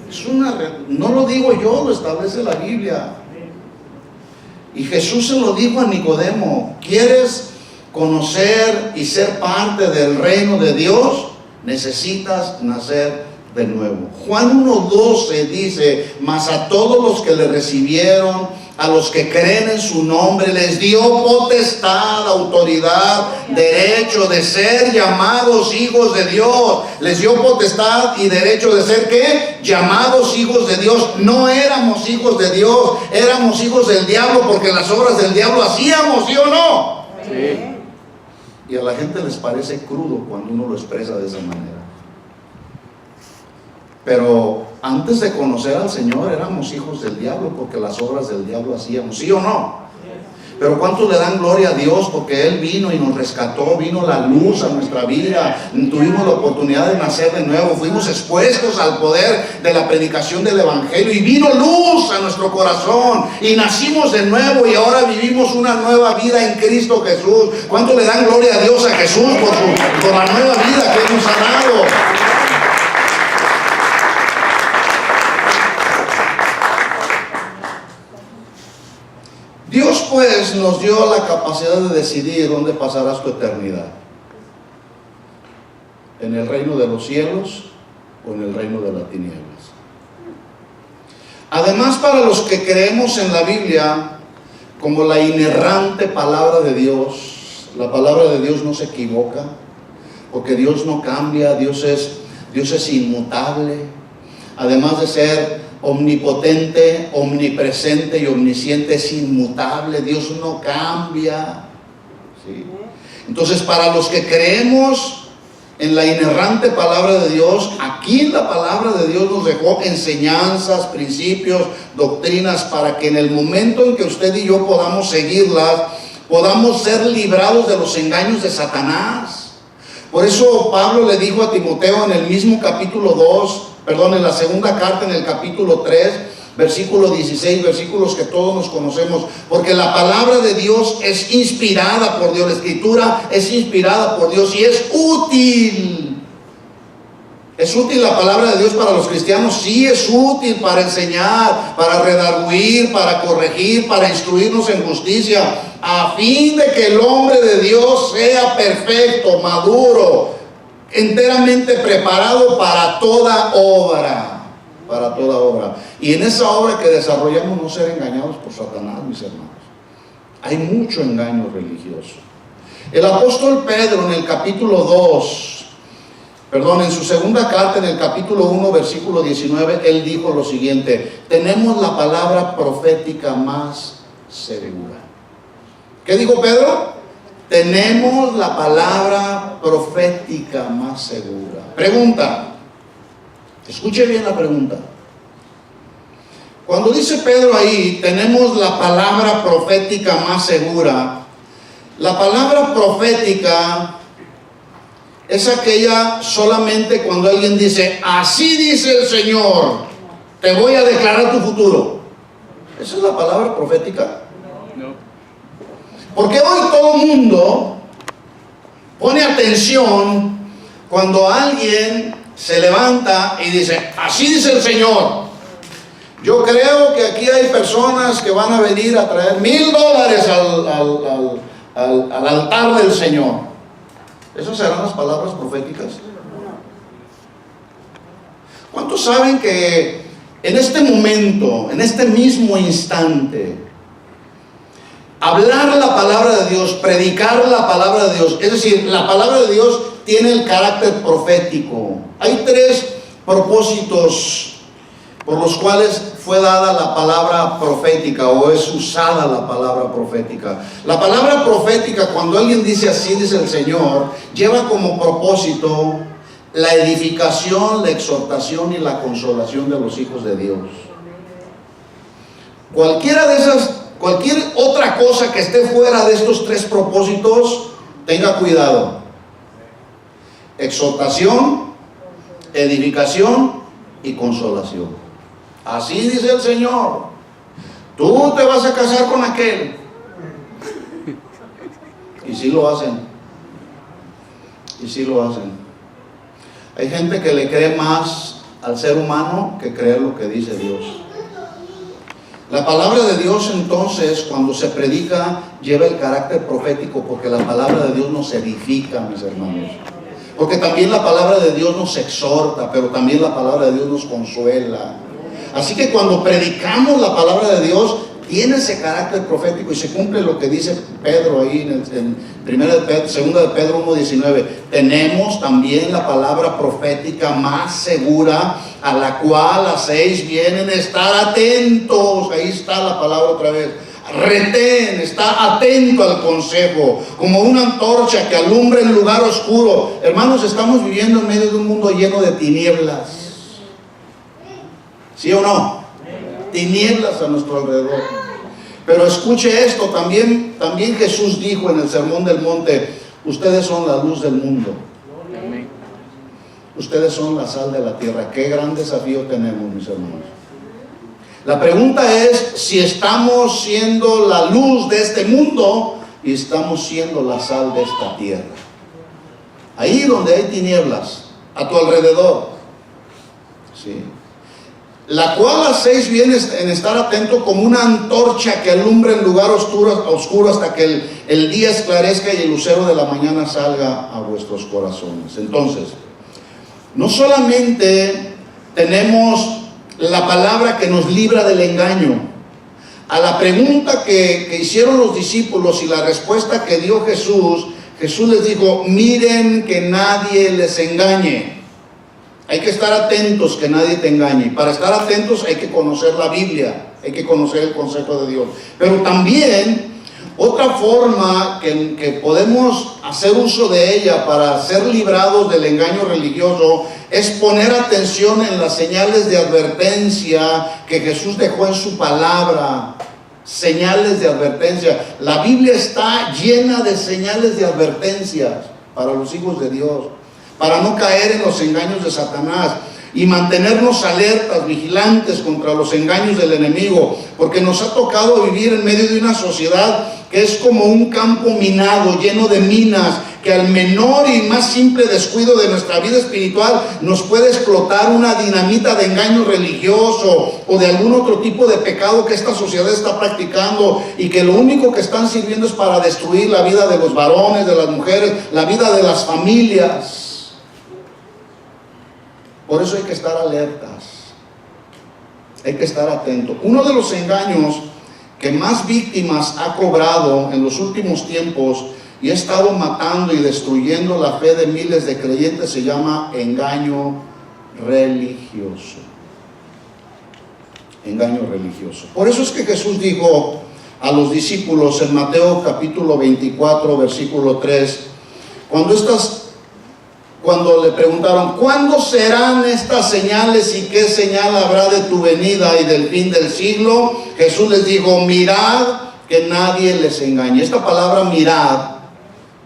S1: No lo digo yo, lo establece la Biblia. Y Jesús se lo dijo a Nicodemo: ¿quieres conocer y ser parte del reino de Dios? Necesitas nacer de nuevo. Juan 1:12 dice: mas a todos los que le recibieron, a los que creen en su nombre, les dio potestad, autoridad, derecho de ser llamados hijos de Dios. Les dio potestad y derecho de ser, ¿qué? Llamados hijos de Dios. No éramos hijos de Dios, éramos hijos del diablo, porque las obras del diablo hacíamos, ¿sí o no?
S2: Sí.
S1: Y a la gente les parece crudo cuando uno lo expresa de esa manera. Pero antes de conocer al Señor éramos hijos del diablo, porque las obras del diablo hacíamos, ¿sí o no? Pero ¿cuántos le dan gloria a Dios? Porque Él vino y nos rescató, vino la luz a nuestra vida, tuvimos la oportunidad de nacer de nuevo, fuimos expuestos al poder de la predicación del Evangelio y vino luz a nuestro corazón y nacimos de nuevo y ahora vivimos una nueva vida en Cristo Jesús. ¿Cuántos le dan gloria a Dios, a Jesús, por la nueva vida que Él nos ha dado? Dios pues nos dio la capacidad de decidir dónde pasarás tu eternidad: en el reino de los cielos o en el reino de las tinieblas. Además, para los que creemos en la Biblia como la inerrante palabra de Dios, la palabra de Dios no se equivoca, porque Dios no cambia, Dios es inmutable. Además de ser omnipotente, omnipresente y omnisciente, es inmutable. Dios no cambia, ¿sí? Entonces, para los que creemos en la inerrante palabra de Dios, aquí la palabra de Dios nos dejó enseñanzas, principios, doctrinas, para que en el momento en que usted y yo podamos seguirlas, podamos ser librados de los engaños de Satanás. Por eso Pablo le dijo a Timoteo en el mismo capítulo 2, en la segunda carta, en el capítulo 3, versículo 16, versículos que todos nos conocemos, porque la palabra de Dios es inspirada por Dios, la escritura es inspirada por Dios y es útil. ¿Es útil la palabra de Dios para los cristianos? Sí, es útil para enseñar, para redarguir, para corregir, para instruirnos en justicia, a fin de que el hombre de Dios sea perfecto, maduro, enteramente preparado para toda obra, para toda obra. Y en esa obra que desarrollamos, no ser engañados por Satanás, mis hermanos. Hay mucho engaño religioso. El apóstol Pedro en el capítulo 2, en su segunda carta, en el capítulo 1, versículo 19, él dijo lo siguiente: tenemos la palabra profética más segura. ¿Qué dijo Pedro? Tenemos la palabra profética más segura. Pregunta, escuche bien la pregunta. Cuando dice Pedro ahí, tenemos la palabra profética más segura, la palabra profética es aquella solamente cuando alguien dice: así dice el Señor, te voy a declarar tu futuro. ¿Esa es la palabra profética? Porque hoy todo el mundo pone atención cuando alguien se levanta y dice: así dice el Señor. Yo creo que aquí hay personas que van a venir a traer $1,000 al altar del Señor. ¿Esas serán las palabras proféticas? ¿Cuántos saben que en este momento, en este mismo instante, hablar la palabra de Dios, predicar la palabra de Dios, es decir, la palabra de Dios tiene el carácter profético? Hay 3 propósitos por los cuales fue dada la palabra profética, o es usada la palabra profética. La palabra profética, cuando alguien dice así dice el Señor, lleva como propósito la edificación, la exhortación y la consolación de los hijos de Dios. Cualquier otra cosa que esté fuera de estos 3 propósitos, tenga cuidado. exhortación, edificación y consolación. Así dice el Señor. Tú te vas a casar con aquel. Y sí lo hacen. Y sí lo hacen. Hay gente que le cree más al ser humano que creer lo que dice Dios. La palabra de Dios, entonces, cuando se predica, lleva el carácter profético, porque la palabra de Dios nos edifica, mis hermanos. Porque también la palabra de Dios nos exhorta, pero también la palabra de Dios nos consuela. Así que cuando predicamos la palabra de Dios, tiene ese carácter profético y se cumple lo que dice Pedro ahí en 2 de Pedro 1:19. Tenemos también la palabra profética más segura, a la cual hacéis bien en estar atentos. Ahí está la palabra otra vez. Retén, está atento al consejo, como una antorcha que alumbra en lugar oscuro. Hermanos, estamos viviendo en medio de un mundo lleno de tinieblas. ¿Sí o no? Tinieblas a nuestro alrededor. Pero escuche esto, también Jesús dijo en el Sermón del Monte: ustedes son la luz del mundo. Ustedes son la sal de la tierra. Qué gran desafío tenemos, mis hermanos. La pregunta es si estamos siendo la luz de este mundo y estamos siendo la sal de esta tierra. Ahí donde hay tinieblas a tu alrededor, ¿sí? La cual hacéis bien en estar atento, como una antorcha que alumbra en lugar oscuro hasta que el día esclarezca y el lucero de la mañana salga a vuestros corazones. Entonces, no solamente tenemos la palabra que nos libra del engaño. A la pregunta que hicieron los discípulos y la respuesta que dio Jesús les dijo: miren que nadie les engañe. Hay que estar atentos, que nadie te engañe. Y para estar atentos hay que conocer la Biblia, hay que conocer el consejo de Dios. Pero también otra forma que podemos hacer uso de ella para ser librados del engaño religioso es poner atención en las señales de advertencia que Jesús dejó en su palabra. Señales de advertencia. La Biblia está llena de señales de advertencias para los hijos de Dios, para no caer en los engaños de Satanás y mantenernos alertas, vigilantes contra los engaños del enemigo, porque nos ha tocado vivir en medio de una sociedad que es como un campo minado, lleno de minas, que al menor y más simple descuido de nuestra vida espiritual nos puede explotar una dinamita de engaño religioso o de algún otro tipo de pecado que esta sociedad está practicando, y que lo único que están sirviendo es para destruir la vida de los varones, de las mujeres, la vida de las familias. Por eso hay que estar alertas, hay que estar atentos. Uno de los engaños que más víctimas ha cobrado en los últimos tiempos y ha estado matando y destruyendo la fe de miles de creyentes se llama engaño religioso. Engaño religioso. Por eso es que Jesús dijo a los discípulos en Mateo capítulo 24, versículo 3, cuando le preguntaron: ¿cuándo serán estas señales y qué señal habrá de tu venida y del fin del siglo? Jesús les dijo: mirad que nadie les engañe. Esta palabra mirad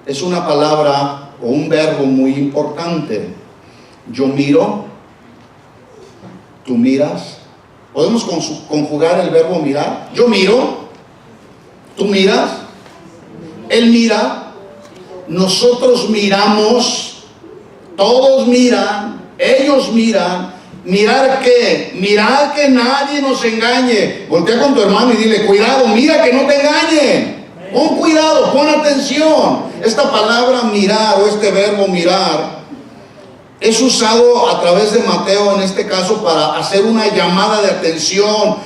S1: es una palabra o un verbo muy importante. Yo miro, tú miras. ¿Podemos conjugar el verbo mirar? Yo miro, tú miras, él mira, nosotros miramos. Todos miran, ellos miran. ¿Mirar qué? Mirar que nadie nos engañe. Voltea con tu hermano y dile: cuidado, mira que no te engañen. Pon cuidado, pon atención. Esta palabra mirar o este verbo mirar es usado a través de Mateo en este caso para hacer una llamada de atención,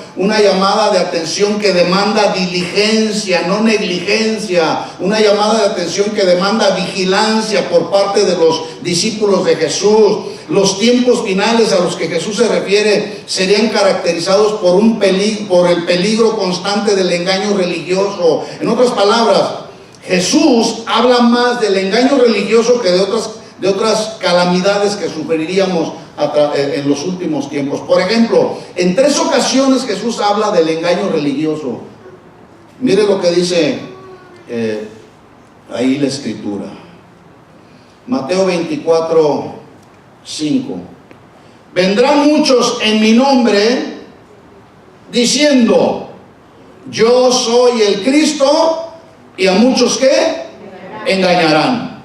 S1: que demanda diligencia, no negligencia, una llamada de atención que demanda vigilancia por parte de los discípulos de Jesús. Los tiempos finales a los que Jesús se refiere serían caracterizados por el peligro constante del engaño religioso. En otras palabras, Jesús habla más del engaño religioso que de otras calamidades que sufriríamos en los últimos tiempos. Por ejemplo, en 3 ocasiones Jesús habla del engaño religioso. Mire lo que dice ahí la Escritura. Mateo 24, 5. Vendrán muchos en mi nombre diciendo, yo soy el Cristo, y a muchos ¿qué? Engañarán.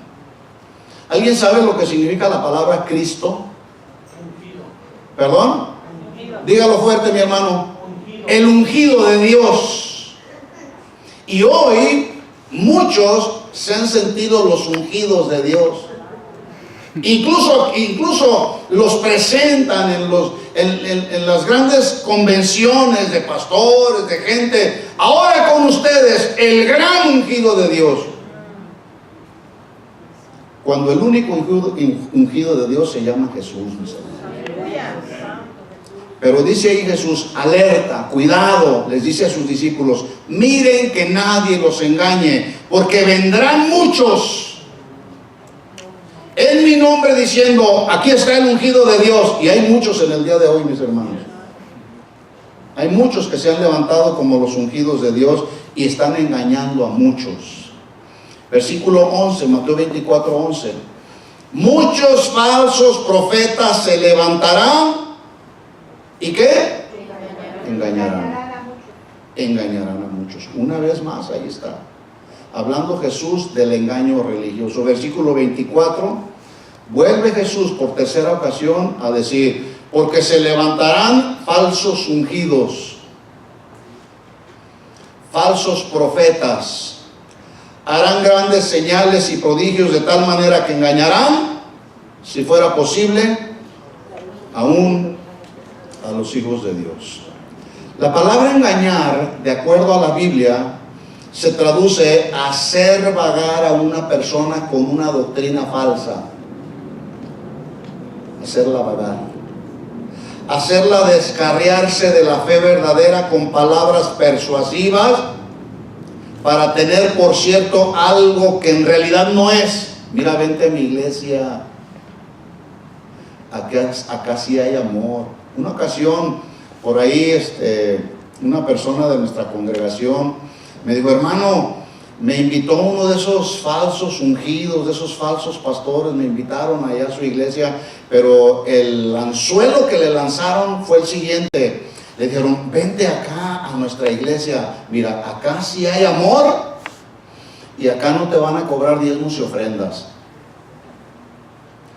S1: ¿Alguien sabe lo que significa la palabra Cristo? ¿Perdón? Dígalo fuerte, mi hermano. El ungido de Dios. Y hoy muchos se han sentido los ungidos de Dios. Incluso los presentan en las grandes convenciones de pastores, de gente. Ahora con ustedes, el gran ungido de Dios. Cuando el único ungido de Dios se llama Jesús, mis hermanos. Pero dice ahí Jesús, alerta, cuidado, les dice a sus discípulos, miren que nadie los engañe, porque vendrán muchos en mi nombre diciendo, aquí está el ungido de Dios. Y hay muchos en el día de hoy, mis hermanos. Hay muchos que se han levantado como los ungidos de Dios y están engañando a muchos. Versículo 11, Mateo 24, 11. Muchos falsos profetas se levantarán. ¿Y qué? Engañarán a muchos. Una vez más, ahí está. Hablando Jesús del engaño religioso. Versículo 24. Vuelve Jesús por tercera ocasión a decir, porque se levantarán falsos ungidos, falsos profetas, harán grandes señales y prodigios de tal manera que engañarán, si fuera posible, aún a los hijos de Dios. La palabra engañar, de acuerdo a la Biblia, se traduce a hacer vagar a una persona con una doctrina falsa. Hacerla vagar. Hacerla descarriarse de la fe verdadera con palabras persuasivas para tener por cierto algo que en realidad no es. Mira, vente a mi iglesia. Acá sí hay amor. Una ocasión, por ahí, una persona de nuestra congregación me dijo, hermano, me invitó uno de esos falsos ungidos, de esos falsos pastores, me invitaron allá a su iglesia, pero el anzuelo que le lanzaron fue el siguiente. Le dijeron, vente acá a nuestra iglesia, mira, acá sí hay amor y acá no te van a cobrar diezmos y ofrendas.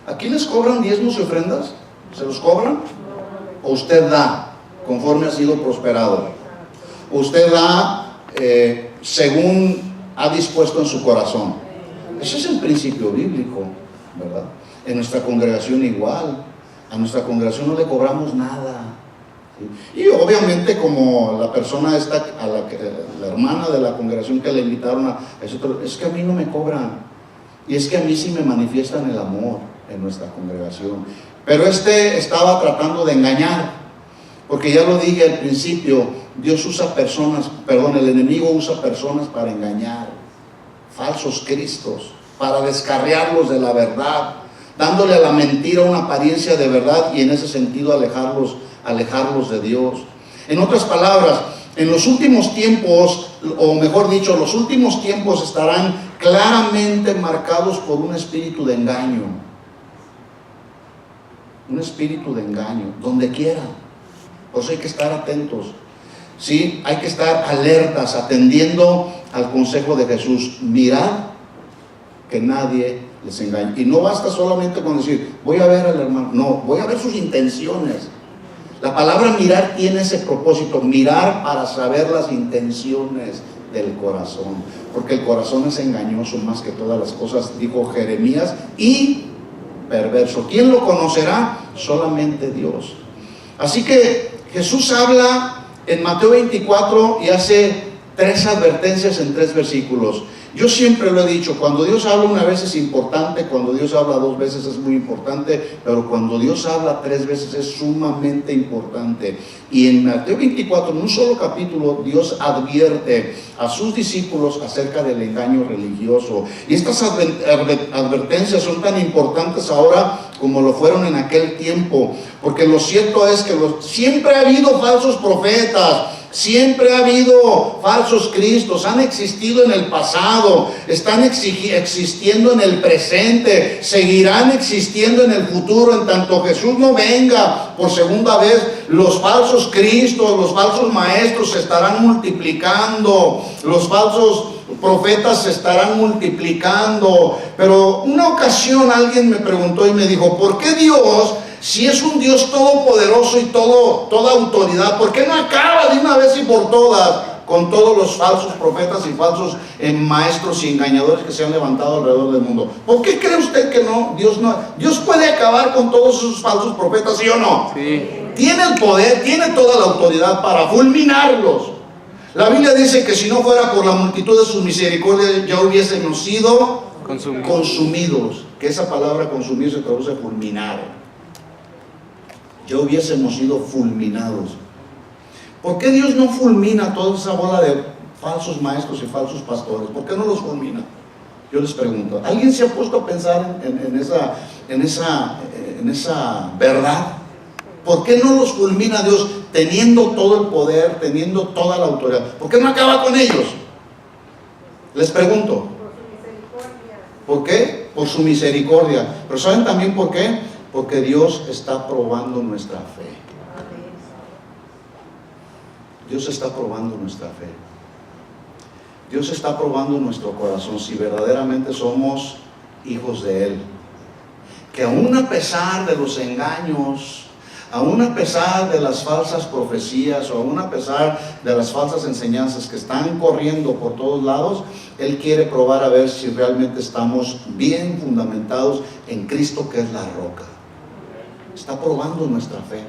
S1: ¿Aquí les cobran diezmos y ofrendas? ¿Se los cobran? ¿O usted da conforme ha sido prosperado? Usted da según ha dispuesto en su corazón. Ese es el principio bíblico, ¿verdad? En nuestra congregación igual. A nuestra congregación no le cobramos nada. ¿Sí? Y obviamente como la persona esta, la hermana de la congregación que le invitaron es que a mí no me cobran. Y es que a mí sí me manifiestan el amor en nuestra congregación. Pero estaba tratando de engañar, porque ya lo dije al principio, Dios usa personas, el enemigo usa personas para engañar, falsos cristos, para descarriarlos de la verdad, dándole a la mentira una apariencia de verdad y en ese sentido alejarlos de Dios. En otras palabras, en los últimos tiempos, o mejor dicho, los últimos tiempos estarán claramente marcados por un espíritu de engaño. Un espíritu de engaño, donde quiera. Por eso hay que estar atentos. Sí, hay que estar alertas, atendiendo al consejo de Jesús. Mirad que nadie les engañe. Y no basta solamente con decir, voy a ver al hermano. No, voy a ver sus intenciones. La palabra mirar tiene ese propósito, mirar para saber las intenciones del corazón. Porque el corazón es engañoso más que todas las cosas, dijo Jeremías, y perverso. ¿Quién lo conocerá? Solamente Dios. Así que Jesús habla en Mateo 24 y hace 3 advertencias en 3 versículos. Yo siempre lo he dicho, cuando Dios habla una vez es importante, cuando Dios habla 2 veces es muy importante, pero cuando Dios habla 3 veces es sumamente importante. Y en Mateo 24, en un solo capítulo, Dios advierte a sus discípulos acerca del engaño religioso. Y estas advertencias son tan importantes ahora como lo fueron en aquel tiempo, porque lo cierto es que siempre ha habido falsos profetas, Siempre ha habido falsos cristos, han existido en el pasado, están existiendo en el presente, seguirán existiendo en el futuro. En tanto Jesús no venga por segunda vez, los falsos cristos, los falsos maestros se estarán multiplicando, los falsos profetas se estarán multiplicando. Pero una ocasión alguien me preguntó y me dijo, ¿por qué Dios, si es un Dios todopoderoso y toda autoridad, por qué no acaba de una vez y por todas con todos los falsos profetas y falsos maestros y engañadores que se han levantado alrededor del mundo? ¿Por qué cree usted que no? Dios puede acabar con todos esos falsos profetas, ¿sí o no?
S2: Sí.
S1: Tiene el poder, tiene toda la autoridad para fulminarlos. La Biblia dice que si no fuera por la multitud de sus misericordias, ya hubiésemos sido consumidos. Que esa palabra consumir se traduce fulminar. Ya hubiésemos sido fulminados. ¿Por qué Dios no fulmina toda esa bola de falsos maestros y falsos pastores? ¿Por qué no los fulmina? Yo les pregunto. ¿Alguien se ha puesto a pensar en esa verdad? ¿Por qué no los fulmina Dios teniendo todo el poder, teniendo toda la autoridad? ¿Por qué no acaba con ellos? Les pregunto. ¿Por qué? Por su misericordia. Pero ¿saben también por qué? Porque Dios está probando nuestra fe. Dios está probando nuestra fe. Dios está probando nuestro corazón si verdaderamente somos hijos de Él. Que aún a pesar de los engaños, aún a pesar de las falsas profecías, o aún a pesar de las falsas enseñanzas que están corriendo por todos lados, Él quiere probar a ver si realmente estamos bien fundamentados en Cristo, que es la roca. Está probando nuestra fe.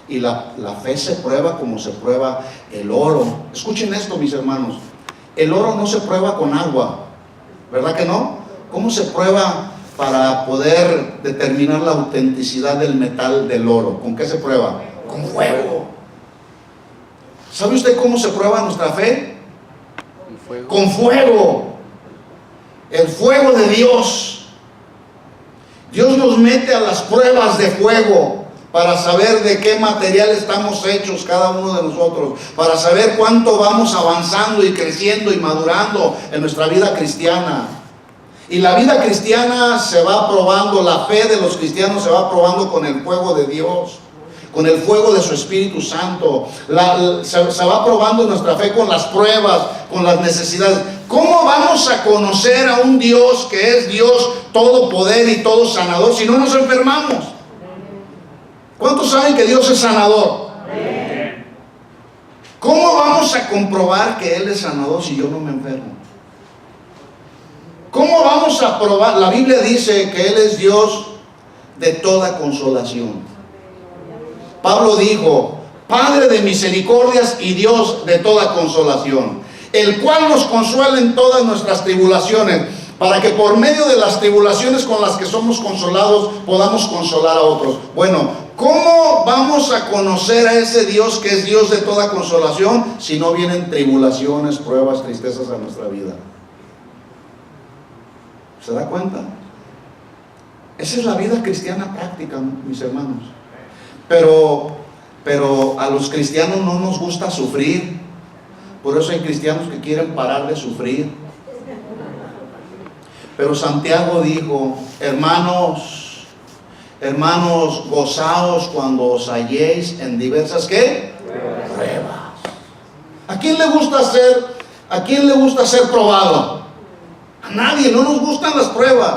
S1: Y la fe se prueba como se prueba el oro. Escuchen esto, mis hermanos. El oro no se prueba con agua, ¿verdad que no? ¿Cómo se prueba para poder determinar la autenticidad del metal del oro? ¿Con qué se prueba? Con fuego. ¿Sabe usted cómo se prueba nuestra fe? Con fuego. El fuego de Dios. Dios nos mete a las pruebas de fuego para saber de qué material estamos hechos cada uno de nosotros, para saber cuánto vamos avanzando y creciendo y madurando en nuestra vida cristiana. Y la vida cristiana se va probando, la fe de los cristianos se va probando con el fuego de Dios, con el fuego de su Espíritu Santo. Se va probando nuestra fe con las pruebas, con las necesidades. ¿Cómo vamos a conocer a un Dios que es Dios todo poder y todo sanador si no nos enfermamos? ¿Cuántos saben que Dios es sanador? ¿Cómo vamos a comprobar que Él es sanador si yo no me enfermo? ¿Cómo vamos a probar? La Biblia dice que Él es Dios de toda consolación. Pablo dijo, Padre de misericordias y Dios de toda consolación, el cual nos consuela en todas nuestras tribulaciones, para que por medio de las tribulaciones con las que somos consolados, podamos consolar a otros. Bueno, ¿cómo vamos a conocer a ese Dios que es Dios de toda consolación si no vienen tribulaciones, pruebas, tristezas a nuestra vida? ¿Se da cuenta? Esa es la vida cristiana práctica, mis hermanos. Pero a los cristianos no nos gusta sufrir. Por eso hay cristianos que quieren parar de sufrir. Pero Santiago dijo, hermanos, gozaos cuando os halléis en diversas, ¿qué? Pruebas. ¿A quién le gusta ser probado? A nadie, no nos gustan las pruebas.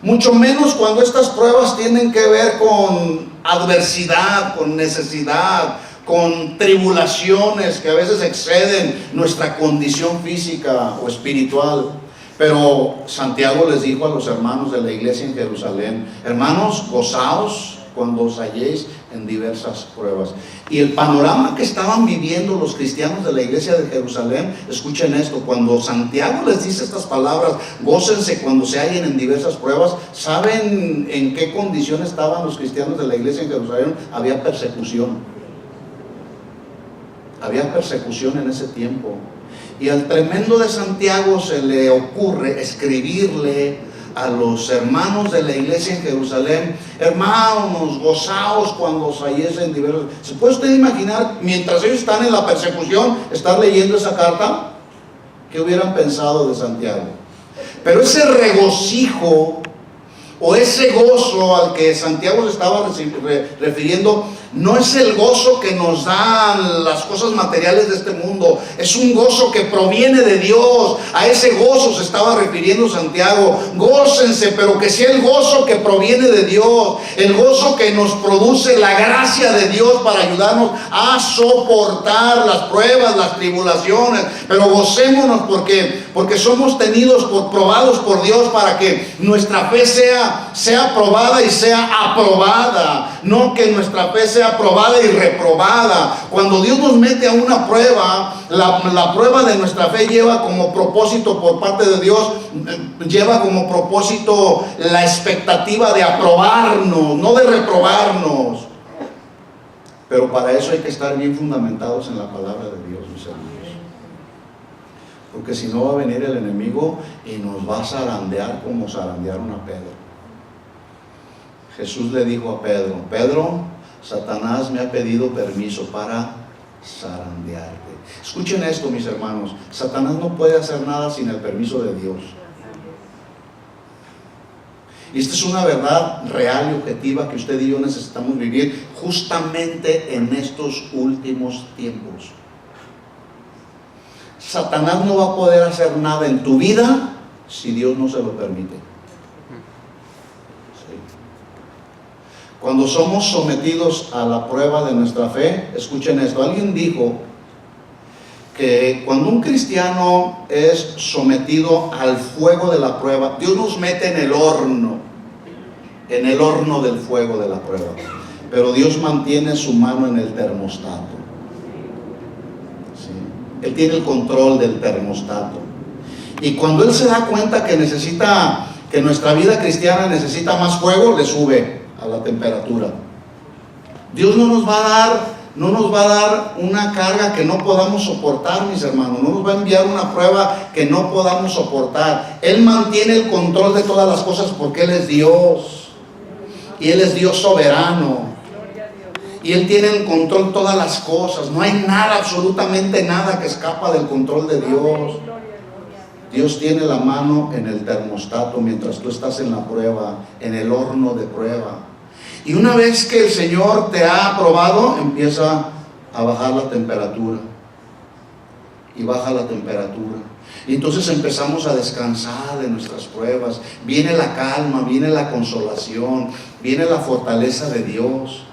S1: Mucho menos cuando estas pruebas tienen que ver con adversidad, con necesidad, con tribulaciones que a veces exceden nuestra condición física o espiritual. Pero Santiago les dijo a los hermanos de la iglesia en Jerusalén, hermanos, gozaos cuando os halléis en diversas pruebas. Y el panorama que estaban viviendo los cristianos de la iglesia de Jerusalén, escuchen esto, cuando Santiago les dice estas palabras, gócense cuando se hallen en diversas pruebas, ¿saben en qué condición estaban los cristianos de la iglesia en Jerusalén? Había persecución. Había persecución en ese tiempo. Y al tremendo de Santiago se le ocurre escribirle a los hermanos de la iglesia en Jerusalén: hermanos, gozaos cuando os halléis en diversos. ¿Se puede usted imaginar, mientras ellos están en la persecución, estar leyendo esa carta? ¿Qué hubieran pensado de Santiago? Pero ese regocijo o ese gozo al que Santiago se estaba refiriendo no es el gozo que nos dan las cosas materiales de este mundo, es un gozo que proviene de Dios. A ese gozo se estaba refiriendo Santiago. Gócense, pero que sea el gozo que proviene de Dios, el gozo que nos produce la gracia de Dios para ayudarnos a soportar las pruebas, las tribulaciones. Pero gocémonos porque somos probados por Dios, para que nuestra fe sea probada y sea aprobada, no que nuestra fe sea aprobada y reprobada. Cuando Dios nos mete a una prueba, la prueba de nuestra fe lleva como propósito por parte de Dios, lleva como propósito la expectativa de aprobarnos, no de reprobarnos. Pero para eso hay que estar bien fundamentados en la palabra de Dios, mis hermanos, porque si no va a venir el enemigo y nos va a zarandear como zarandearon a Pedro. Jesús le dijo a Pedro: Pedro, Satanás me ha pedido permiso para zarandearte. Escuchen esto, mis hermanos: Satanás no puede hacer nada sin el permiso de Dios. Y esta es una verdad real y objetiva que usted y yo necesitamos vivir justamente en estos últimos tiempos. Satanás no va a poder hacer nada en tu vida si Dios no se lo permite. Cuando somos sometidos a la prueba de nuestra fe, escuchen esto: alguien dijo que cuando un cristiano es sometido al fuego de la prueba, Dios nos mete en el horno del fuego de la prueba, pero Dios mantiene su mano en el termostato. ¿Sí? Él tiene el control del termostato. Y cuando Él se da cuenta que nuestra vida cristiana necesita más fuego, le sube a la temperatura. Dios no nos va a dar una carga que no podamos soportar, mis hermanos. No nos va a enviar una prueba que no podamos soportar. Él mantiene el control de todas las cosas porque Él es Dios, y Él es Dios soberano, y Él tiene en control todas las cosas. No hay nada, absolutamente nada, que escapa del control de Dios. Dios tiene la mano en el termostato mientras tú estás en la prueba, en el horno de prueba. Y una vez que el Señor te ha aprobado, empieza a bajar la temperatura. Y baja la temperatura. Y entonces empezamos a descansar de nuestras pruebas. Viene la calma, viene la consolación, viene la fortaleza de Dios.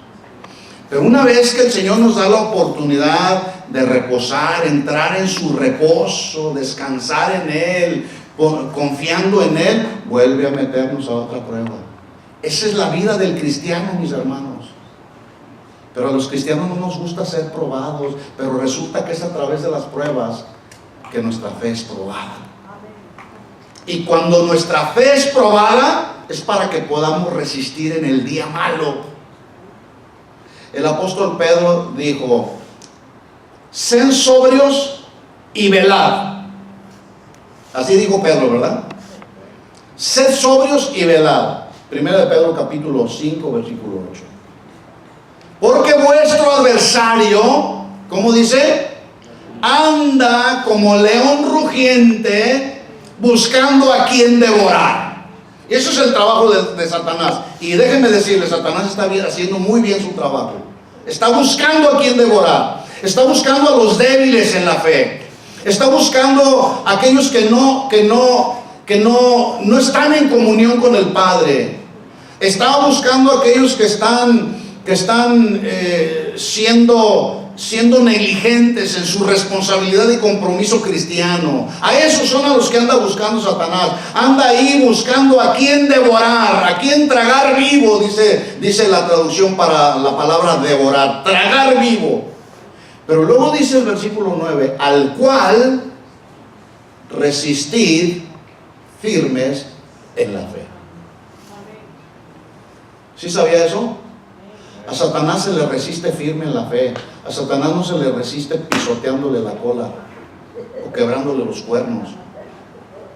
S1: Pero una vez que el Señor nos da la oportunidad de reposar, entrar en su reposo, descansar en Él, confiando en Él, vuelve a meternos a otra prueba. Esa es la vida del cristiano, mis hermanos. Pero a los cristianos no nos gusta ser probados, pero resulta que es a través de las pruebas que nuestra fe es probada. Y cuando nuestra fe es probada, es para que podamos resistir en el día malo. El apóstol Pedro dijo: sed sobrios y velad. Así dijo Pedro, ¿verdad? Sed sobrios y velad. Primera de Pedro capítulo 5, versículo 8. Porque vuestro adversario, ¿cómo dice? Anda como león rugiente buscando a quien devorar. Y eso es el trabajo de Satanás. Y déjenme decirle, Satanás está haciendo muy bien su trabajo. Está buscando a quien devorar. Está buscando a los débiles en la fe. Está buscando a aquellos que no están en comunión con el Padre. Está buscando a aquellos que están siendo negligentes en su responsabilidad y compromiso cristiano. A esos son a los que anda buscando Satanás. Anda ahí buscando a quien devorar, a quien tragar vivo, dice la traducción para la palabra devorar, tragar vivo. Pero luego dice el versículo 9: al cual resistid firmes en la fe. ¿Sí sabía eso? A Satanás se le resiste firme en la fe. A Satanás no se le resiste pisoteándole la cola, o quebrándole los cuernos,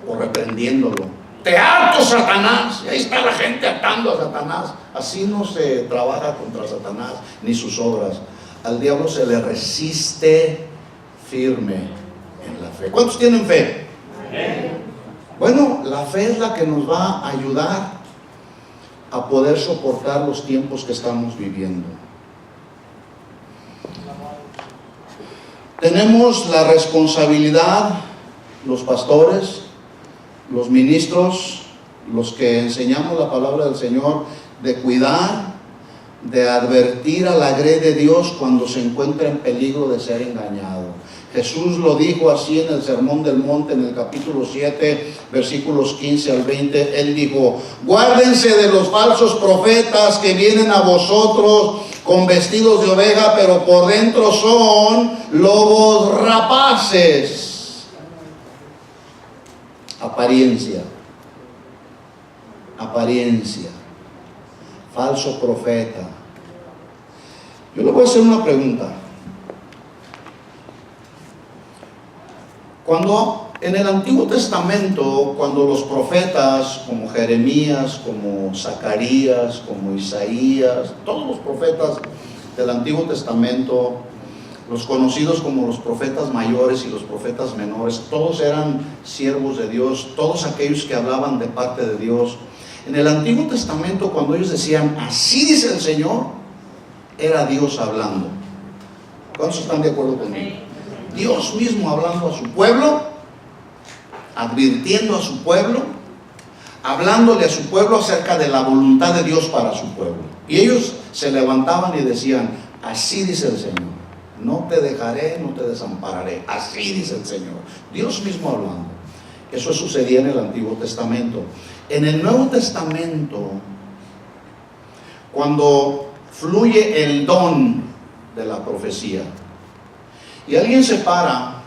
S1: o reprendiéndolo. Te ato, Satanás. Y ahí está la gente atando a Satanás. Así no se trabaja contra Satanás ni sus obras. Al diablo se le resiste firme en la fe. ¿Cuántos tienen fe? Amén. Bueno, la fe es la que nos va a ayudar a poder soportar los tiempos que estamos viviendo. Tenemos la responsabilidad, los pastores, los ministros, los que enseñamos la palabra del Señor, de cuidar, de advertir a la grey de Dios cuando se encuentra en peligro de ser engañado. Jesús lo dijo así en el Sermón del Monte, en el capítulo 7, versículos 15 al 20. Él dijo: guárdense de los falsos profetas que vienen a vosotros con vestidos de oveja, pero por dentro son lobos rapaces. Apariencia. Falso profeta. Yo le voy a hacer una pregunta. Cuando en el Antiguo Testamento, cuando los profetas como Jeremías, como Zacarías, como Isaías, todos los profetas del Antiguo Testamento, los conocidos como los profetas mayores y los profetas menores, todos eran siervos de Dios, todos aquellos que hablaban de parte de Dios. En el Antiguo Testamento, cuando ellos decían así dice el Señor, era Dios hablando. ¿Cuántos están de acuerdo conmigo? Dios mismo hablando a su pueblo, advirtiendo a su pueblo, hablándole a su pueblo acerca de la voluntad de Dios para su pueblo. Y ellos se levantaban y decían: así dice el Señor, no te dejaré, no te desampararé, así dice el Señor. Dios mismo hablando. Eso sucedía en el Antiguo Testamento. En el Nuevo Testamento, cuando fluye el don de la profecía, y alguien se para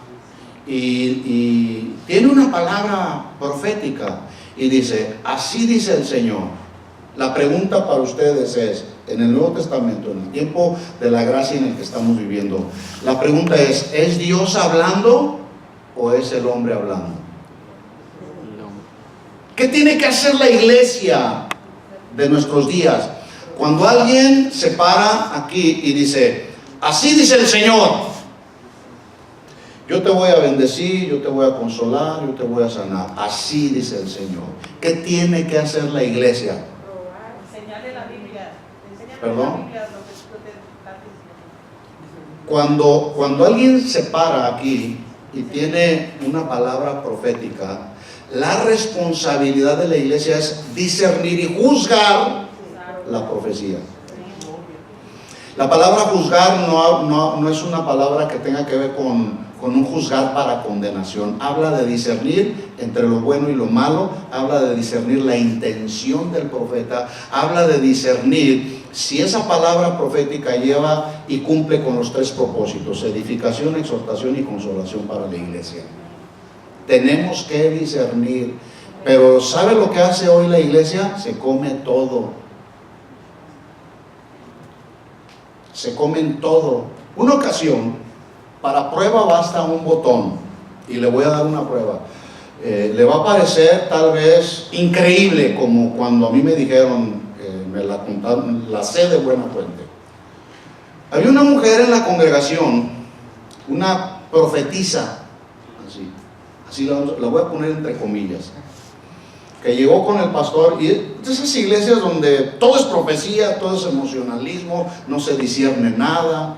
S1: y tiene una palabra profética y dice: así dice el Señor. La pregunta para ustedes es, en el Nuevo Testamento, en el tiempo de la gracia en el que estamos viviendo, la pregunta ¿es Dios hablando o es el hombre hablando? ¿Qué tiene que hacer la iglesia de nuestros días? Cuando alguien se para aquí y dice: así dice el Señor, yo te voy a bendecir, yo te voy a consolar, yo te voy a sanar. Así dice el Señor. ¿Qué tiene que hacer la iglesia?
S2: Enseñarle la Biblia.
S1: ¿Perdón? Cuando alguien se para aquí y tiene una palabra profética, la responsabilidad de la iglesia es discernir y juzgar la profecía. La palabra juzgar no es una palabra que tenga que ver con un juzgar para condenación. Habla de discernir entre lo bueno y lo malo, habla de discernir la intención del profeta, habla de discernir si esa palabra profética lleva y cumple con los tres propósitos: edificación, exhortación y consolación para la iglesia. Tenemos que discernir. Pero ¿sabe lo que hace hoy la iglesia? Se come todo. Se comen todo. Una ocasión, para prueba basta un botón, y le voy a dar una prueba. Le va a parecer tal vez increíble, como cuando a mí me dijeron, me la contaron, la sé de buena fuente. Había una mujer en la congregación, una profetisa, así la voy a poner entre comillas, que llegó con el pastor, y de esas iglesias donde todo es profecía, todo es emocionalismo, no se discierne nada,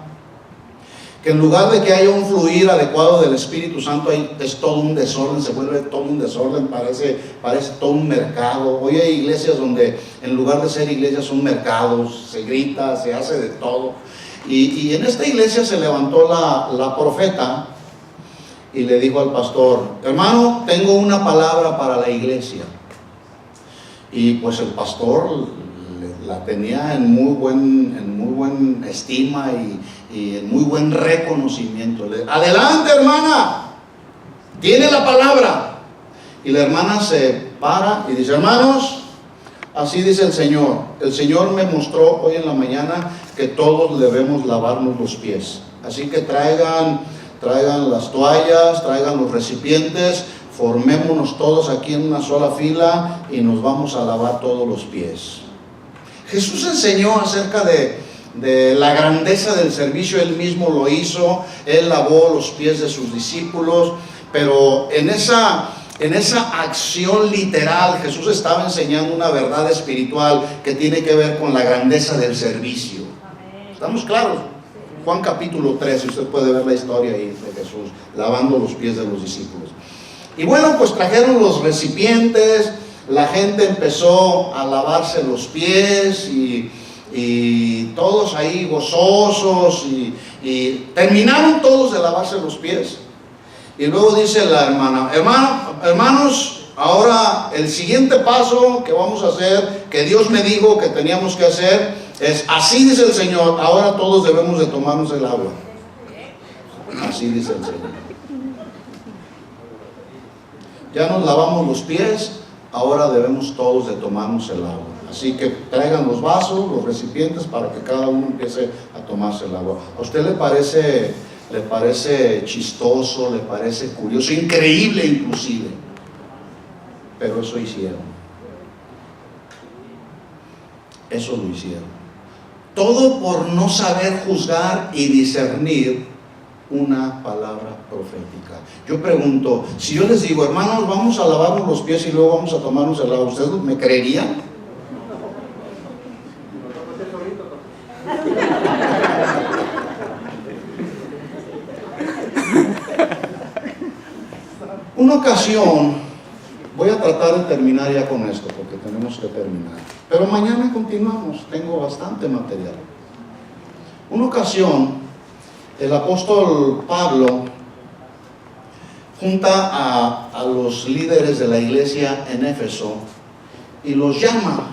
S1: que en lugar de que haya un fluir adecuado del Espíritu Santo, es todo un desorden, se vuelve todo un desorden, parece todo un mercado. Hoy hay iglesias donde en lugar de ser iglesias son mercados, se grita, se hace de todo. Y en esta iglesia se levantó la profeta y le dijo al pastor: hermano, tengo una palabra para la iglesia. Y pues el pastor la tenía en muy buen estima y en muy buen reconocimiento. Adelante, hermana, tiene la palabra. Y la hermana se para y dice: hermanos, así dice el Señor me mostró hoy en la mañana que todos debemos lavarnos los pies, así que traigan las toallas, traigan los recipientes, formémonos todos aquí en una sola fila y nos vamos a lavar todos los pies. Jesús enseñó acerca de la grandeza del servicio. Él mismo lo hizo. Él lavó los pies de sus discípulos, pero en esa acción literal Jesús estaba enseñando una verdad espiritual que tiene que ver con la grandeza del servicio. ¿Estamos claros? Juan capítulo 13, usted puede ver la historia ahí de Jesús lavando los pies de los discípulos. Y bueno, pues trajeron los recipientes, la gente empezó a lavarse los pies y todos ahí gozosos y terminaron todos de lavarse los pies. Y luego dice la hermana: hermanos, ahora el siguiente paso que vamos a hacer, que Dios me dijo que teníamos que hacer, es así dice el Señor, ahora todos debemos de tomarnos el agua. Así dice el Señor. Ya nos lavamos los pies, ahora debemos todos de tomarnos el agua. Así que traigan los vasos, los recipientes, para que cada uno empiece a tomarse el agua. ¿A usted le parece chistoso, le parece curioso, increíble inclusive? Pero eso hicieron. Eso lo hicieron. Todo por no saber juzgar y discernir una palabra profética. Yo pregunto, si yo les digo: hermanos, vamos a lavarnos los pies y luego vamos a tomarnos el agua, ¿ustedes me creerían? Una ocasión, voy a tratar de terminar ya con esto porque tenemos que terminar, pero mañana continuamos, tengo bastante material. Una ocasión, el apóstol Pablo junta a los líderes de la iglesia en Éfeso y los llama.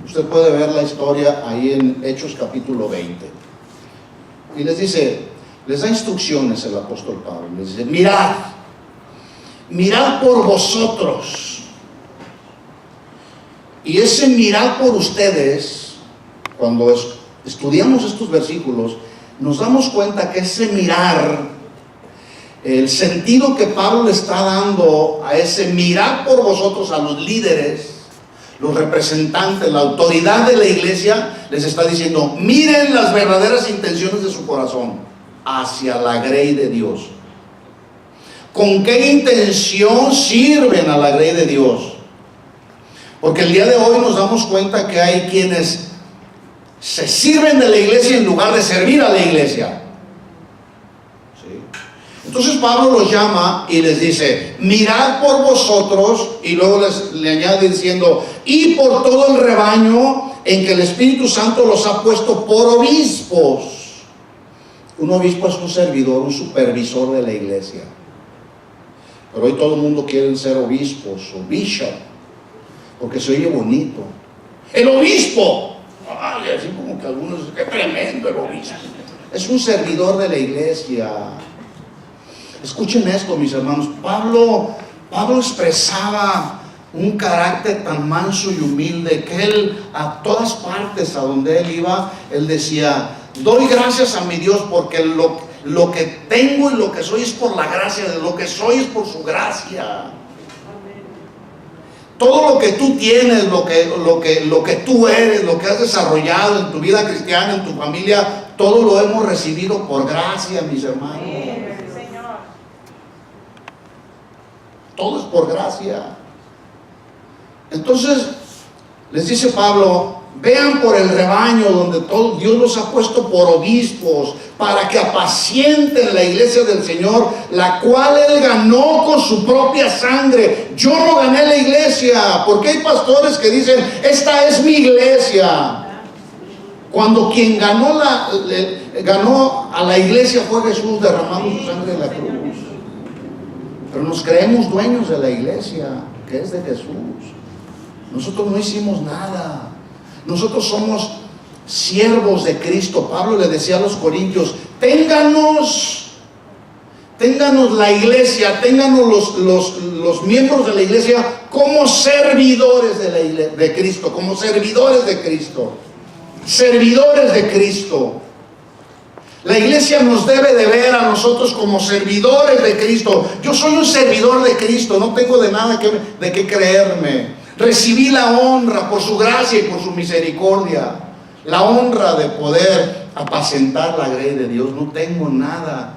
S1: Usted puede ver la historia ahí en Hechos capítulo 20. Y les dice, les da instrucciones el apóstol Pablo. Les dice: mirad por vosotros. Y ese mirar por ustedes, cuando estudiamos estos versículos, nos damos cuenta que ese mirar, el sentido que Pablo le está dando a ese mirar por vosotros, a los líderes, los representantes, la autoridad de la iglesia, les está diciendo: miren las verdaderas intenciones de su corazón hacia la grey de Dios. ¿Con qué intención sirven a la grey de Dios? Porque el día de hoy nos damos cuenta que hay quienes se sirven de la iglesia en lugar de servir a la iglesia. ¿Sí? Entonces Pablo los llama y les dice: mirad por vosotros, y luego le añade diciendo: y por todo el rebaño en que el Espíritu Santo los ha puesto por obispos. Un obispo es un servidor, un supervisor de la iglesia. Pero hoy todo el mundo quiere ser obispos o bishop, porque se oye bonito. El obispo, ay, así como que algunos, qué tremendo el obispo. Es un servidor de la iglesia. Escuchen esto, mis hermanos. Pablo expresaba un carácter tan manso y humilde que él, a todas partes a donde él iba, él decía: doy gracias a mi Dios porque lo que tengo y lo que soy es por la gracia de lo que soy es por su gracia. Todo lo que tú tienes, lo que tú eres, lo que has desarrollado en tu vida cristiana, en tu familia, todo lo hemos recibido por gracia, mis hermanos. Todo es por gracia. Entonces les dice Pablo: vean por el rebaño donde todo Dios los ha puesto por obispos, para que apacienten la iglesia del Señor, la cual Él ganó con su propia sangre. Yo no gané la iglesia, porque hay pastores que dicen: esta es mi iglesia, cuando quien ganó a la iglesia fue Jesús, derramando su sangre en la cruz. Pero nos creemos dueños de la iglesia, que es de Jesús. Nosotros no hicimos nada. Nosotros somos siervos de Cristo. Pablo le decía a los corintios: ténganos la iglesia, ténganos los miembros de la iglesia como servidores de Cristo, como servidores de Cristo, servidores de Cristo. La iglesia nos debe de ver a nosotros como servidores de Cristo. Yo soy un servidor de Cristo, no tengo de qué creerme. Recibí la honra por su gracia y por su misericordia, la honra de poder apacentar la grey de Dios. No tengo nada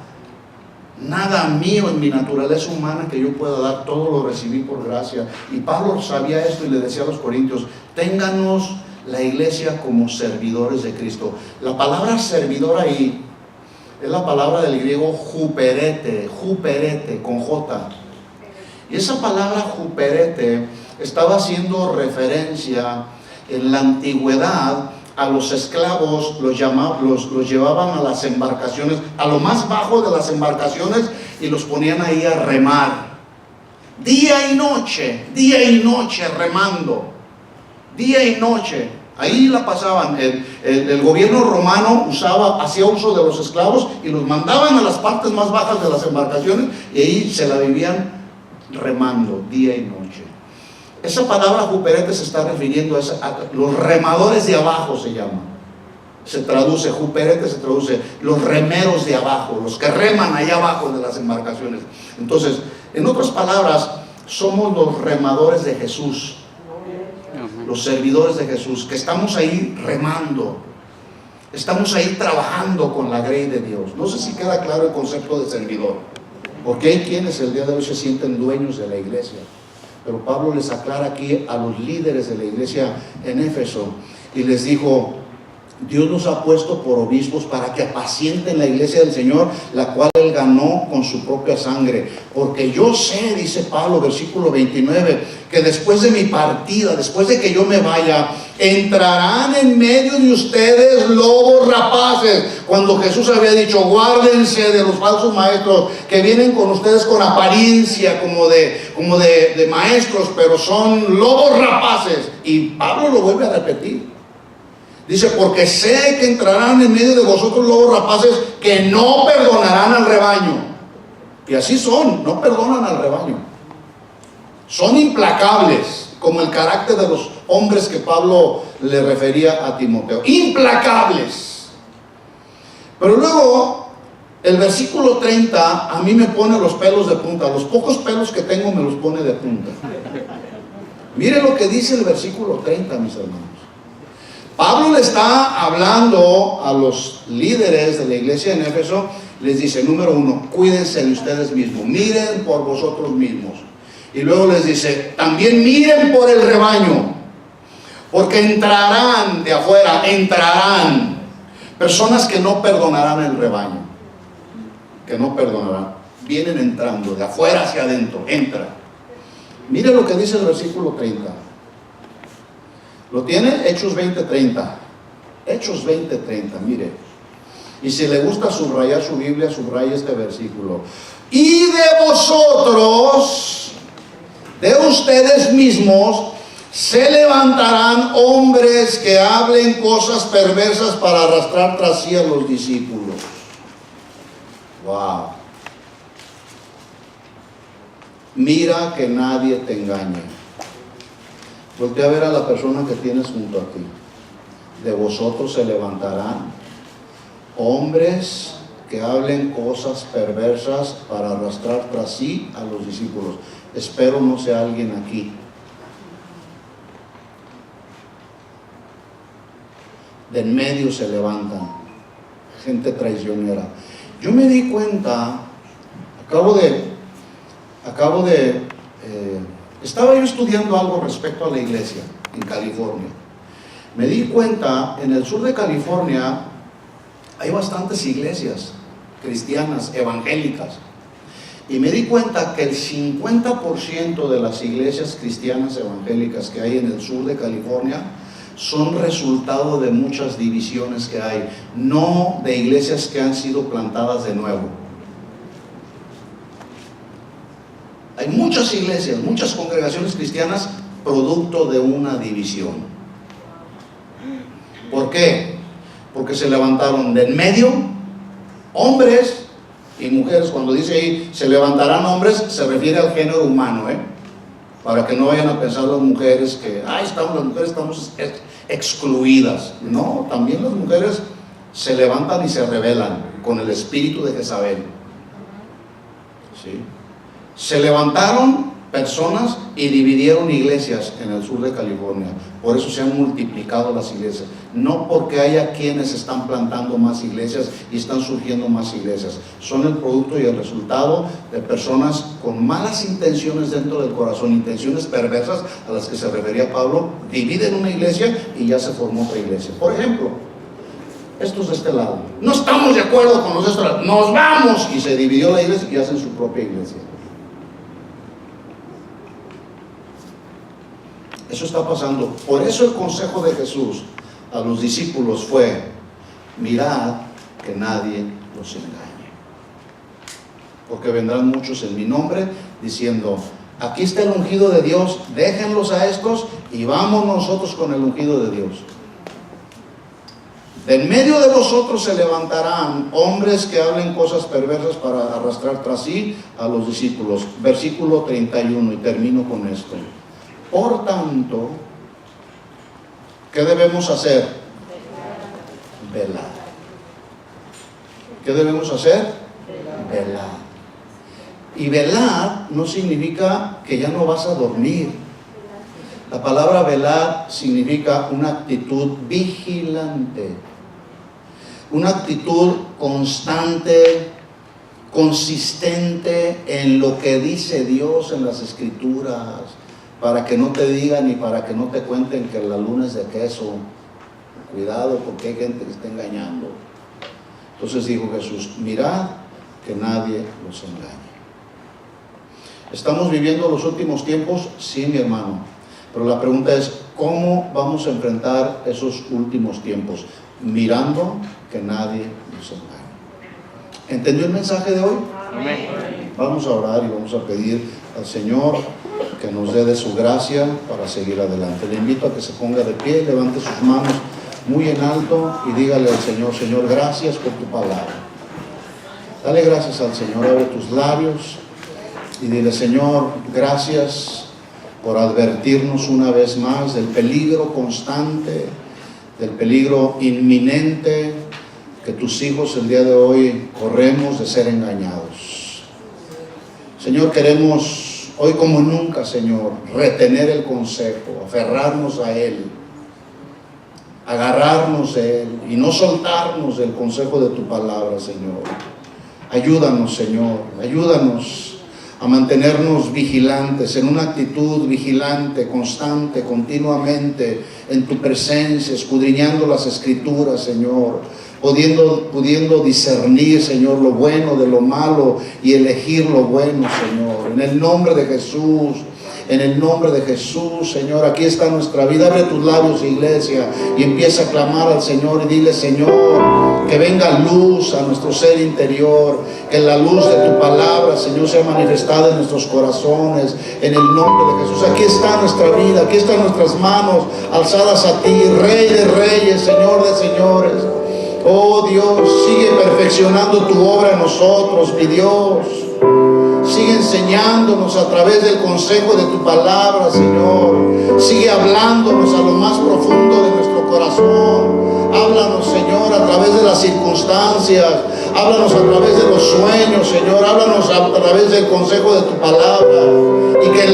S1: mío en mi naturaleza humana que yo pueda dar, todo lo recibí por gracia. Y Pablo sabía esto y le decía a los corintios: ténganos la iglesia como servidores de Cristo. La palabra servidor ahí es la palabra del griego huperete con J. Y esa palabra huperete estaba haciendo referencia en la antigüedad a los esclavos. Los llevaban a las embarcaciones, a lo más bajo de las embarcaciones, y los ponían ahí a remar día y noche remando, día y noche. Ahí la pasaban. El gobierno romano hacía uso de los esclavos y los mandaban a las partes más bajas de las embarcaciones, y ahí se la vivían remando día y noche. Esa palabra juperete se está refiriendo a los remadores de abajo, se llama. Se traduce, juperete se traduce los remeros de abajo, los que reman allá abajo de las embarcaciones. Entonces, en otras palabras, somos los remadores de Jesús, los servidores de Jesús, que estamos ahí remando, estamos ahí trabajando con la grey de Dios. No sé si queda claro el concepto de servidor, porque hay quienes el día de hoy se sienten dueños de la iglesia. Pero Pablo les aclara aquí a los líderes de la iglesia en Éfeso y les dijo: Dios nos ha puesto por obispos para que apacienten la iglesia del Señor, la cual Él ganó con su propia sangre. Porque yo sé, dice Pablo, versículo 29, que después de mi partida, después de que yo me vaya, entrarán en medio de ustedes lobos rapaces. Cuando Jesús había dicho: guárdense de los falsos maestros que vienen con ustedes con apariencia como de maestros, pero son lobos rapaces. Y Pablo lo vuelve a repetir. Dice: porque sé que entrarán en medio de vosotros lobos rapaces que no perdonarán al rebaño. Y así son, no perdonan al rebaño. Son implacables, como el carácter de los hombres que Pablo le refería a Timoteo. Implacables. Pero luego, el versículo 30 a mí me pone los pelos de punta. Los pocos pelos que tengo me los pone de punta. Mire lo que dice el versículo 30, mis hermanos. Pablo le está hablando a los líderes de la iglesia en Éfeso. Les dice: número 1, cuídense de ustedes mismos, miren por vosotros mismos. Y luego les dice: también miren por el rebaño, porque entrarán de afuera, personas que no perdonarán el rebaño, que no perdonarán. Vienen entrando de afuera hacia adentro, entran. Mire lo que dice el versículo 30. ¿Lo tiene? Hechos 20:30. Hechos 20:30, mire. Y si le gusta subrayar su Biblia, subraya este versículo. Y de vosotros, de ustedes mismos, se levantarán hombres que hablen cosas perversas para arrastrar tras sí a los discípulos. Wow. Mira que nadie te engañe. Voltea a ver a la persona que tienes junto a ti. De vosotros se levantarán hombres que hablen cosas perversas para arrastrar tras sí a los discípulos. Espero no sea alguien aquí. De en medio se levantan gente traicionera. Yo me di cuenta, estaba yo estudiando algo respecto a la iglesia en California. Me di cuenta, en el sur de California hay bastantes iglesias cristianas, evangélicas. Y me di cuenta que el 50% de las iglesias cristianas evangélicas que hay en el sur de California son resultado de muchas divisiones que hay, no de iglesias que han sido plantadas de nuevo. Hay muchas iglesias, muchas congregaciones cristianas producto de una división. ¿Por qué? Porque se levantaron de en medio hombres y mujeres. Cuando dice ahí se levantarán hombres, se refiere al género humano, para que no vayan a pensar las mujeres que las mujeres estamos excluidas. No, también las mujeres se levantan y se rebelan. con el espíritu de Jezabel. ¿Sí? Se levantaron personas y dividieron iglesias en el sur de California. Por eso se han multiplicado las iglesias. No porque haya quienes están plantando más iglesias y están surgiendo más iglesias. Son el producto y el resultado de personas con malas intenciones dentro del corazón, intenciones perversas a las que se refería Pablo. Dividen una iglesia y ya se formó otra iglesia. Por ejemplo, estos de este lado, no estamos de acuerdo con los de este lado, nos vamos, y se dividió la iglesia y hacen su propia iglesia. Eso está pasando. Por eso el consejo de Jesús a los discípulos fue: mirad que nadie los engañe, porque vendrán muchos en mi nombre diciendo: aquí está el ungido de Dios, déjenlos a estos y vamos nosotros con el ungido de Dios. De en medio de vosotros se levantarán hombres que hablen cosas perversas para arrastrar tras sí a los discípulos. Versículo 31, y termino con esto. Por tanto, ¿qué debemos hacer? Velar. ¿Qué debemos hacer? Velar. Y velar no significa que ya no vas a dormir. La palabra velar significa una actitud vigilante, una actitud constante, consistente en lo que dice Dios en las Escrituras, para que no te digan y para que no te cuenten que la luna es de queso. Cuidado, porque hay gente que está engañando. Entonces dijo Jesús: mirad que nadie los engañe. ¿Estamos viviendo los últimos tiempos? Sí, mi hermano. Pero la pregunta es: ¿cómo vamos a enfrentar esos últimos tiempos? Mirando que nadie nos engañe. ¿Entendió el mensaje de hoy?
S3: Amén.
S1: Vamos a orar y vamos a pedir al Señor que nos dé de su gracia para seguir adelante. Le invito a que se ponga de pie, levante sus manos muy en alto y dígale al Señor: Señor, gracias por tu palabra. Dale gracias al Señor, abre tus labios y dile: Señor, gracias por advertirnos una vez más del peligro constante, del peligro inminente que tus hijos el día de hoy corremos de ser engañados. Señor, queremos hoy como nunca, Señor, retener el consejo, aferrarnos a Él, agarrarnos de Él y no soltarnos del consejo de tu palabra, Señor. Ayúdanos, Señor, ayúdanos a mantenernos vigilantes, en una actitud vigilante, constante, continuamente, en tu presencia, escudriñando las Escrituras, Señor, pudiendo discernir, Señor, lo bueno de lo malo y elegir lo bueno, Señor. En el nombre de Jesús, en el nombre de Jesús, Señor, aquí está nuestra vida. Abre tus labios, iglesia, y empieza a clamar al Señor y dile: Señor, que venga luz a nuestro ser interior, que la luz de tu palabra, Señor, sea manifestada en nuestros corazones, en el nombre de Jesús. Aquí está nuestra vida, aquí están nuestras manos alzadas a ti, Rey de reyes, Señor de señores. Oh Dios, sigue perfeccionando tu obra en nosotros, mi Dios. Sigue enseñándonos a través del consejo de tu palabra, Señor. Sigue hablándonos a lo más profundo de nuestro corazón. Háblanos, Señor, a través de las circunstancias. Háblanos a través de los sueños, Señor. Háblanos a través del consejo de tu palabra. Y que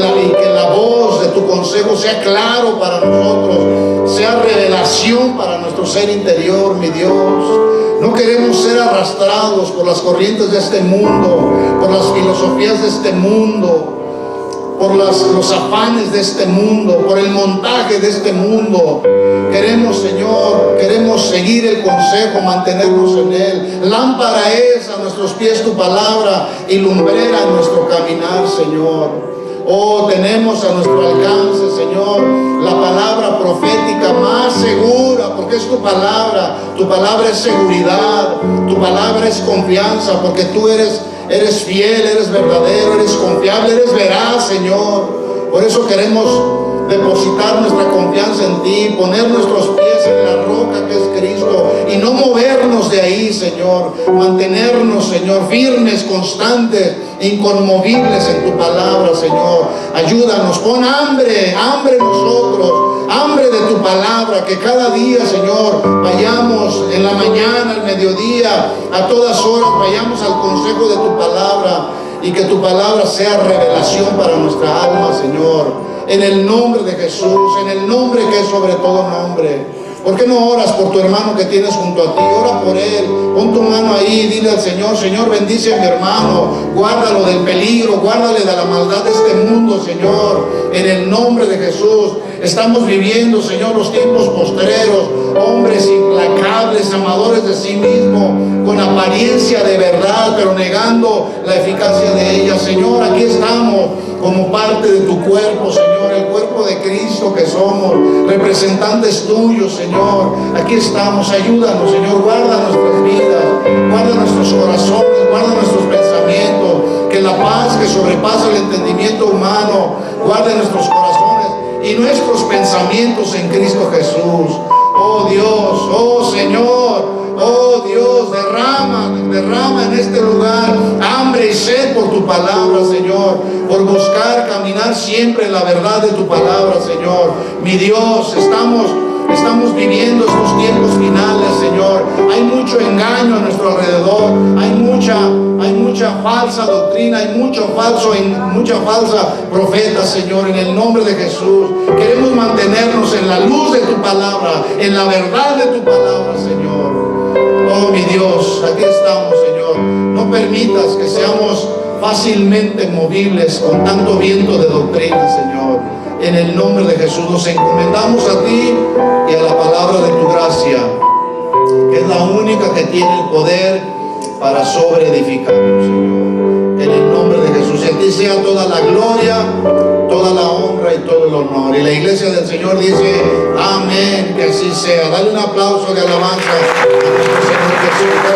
S1: la voz de tu consejo sea claro para nosotros, sea revelación para nuestro ser interior, mi Dios. No queremos ser arrastrados por las corrientes de este mundo, por las filosofías de este mundo, por los afanes de este mundo, por el montaje de este mundo. Queremos, Señor, queremos seguir el consejo, mantenernos en él. Lámpara es a nuestros pies tu palabra y lumbrera en nuestro caminar, Señor. Oh, tenemos a nuestro alcance, Señor, la palabra profética más segura, porque es tu palabra es seguridad, tu palabra es confianza, porque tú eres fiel, eres verdadero, eres confiable, eres veraz, Señor. Por eso queremos depositar nuestra confianza en ti, poner nuestros pies en la roca que es Cristo y no movernos de ahí, Señor. Mantenernos, Señor, firmes, constantes, inconmovibles en tu palabra, Señor. Ayúdanos, pon hambre en nosotros hambre de tu palabra, que cada día, Señor, vayamos en la mañana, al mediodía, a todas horas, vayamos al consejo de tu palabra y que tu palabra sea revelación para nuestra alma, Señor. En el nombre de Jesús, en el nombre que es sobre todo nombre. ¿Por qué no oras por tu hermano que tienes junto a ti? Ora por él, pon tu mano ahí, dile al Señor: Señor, bendice a mi hermano, guárdalo del peligro, guárdale de la maldad de este mundo, Señor, en el nombre de Jesús. Estamos viviendo, Señor, los tiempos postreros, hombres implacables, amadores de sí mismo, con apariencia de verdad, pero negando la eficacia de ella. Señor, aquí estamos como parte de tu cuerpo, Señor, el cuerpo de Cristo que somos, representantes tuyos, Señor. Aquí estamos, ayúdanos, Señor, guarda nuestras vidas, guarda nuestros corazones, guarda nuestros pensamientos, que la paz que sobrepasa el entendimiento humano guarde nuestros corazones y nuestros pensamientos en Cristo Jesús. Oh Dios, oh Señor, oh Dios, derrama en este lugar hambre y sed por tu palabra, Señor, por buscar caminar siempre en la verdad de tu palabra, Señor. Mi Dios, estamos viviendo estos tiempos finales, Señor. Hay mucho engaño a nuestro alrededor, hay mucha falsa doctrina, hay mucha falsa profeta, Señor. En el nombre de Jesús queremos mantenernos en la luz de tu palabra, en la verdad de tu palabra, Señor. Oh mi Dios, aquí estamos, Señor. No permitas que seamos fácilmente movibles con tanto viento de doctrina, Señor. En el nombre de Jesús nos encomendamos a ti y a la palabra de tu gracia, que es la única que tiene el poder para sobreedificarnos, Señor. En el nombre de Jesús, y a ti sea toda la gloria, toda la honra y todo el honor. Y la iglesia del Señor dice: amén, que así sea. Dale un aplauso de alabanza a nuestro Señor Jesús.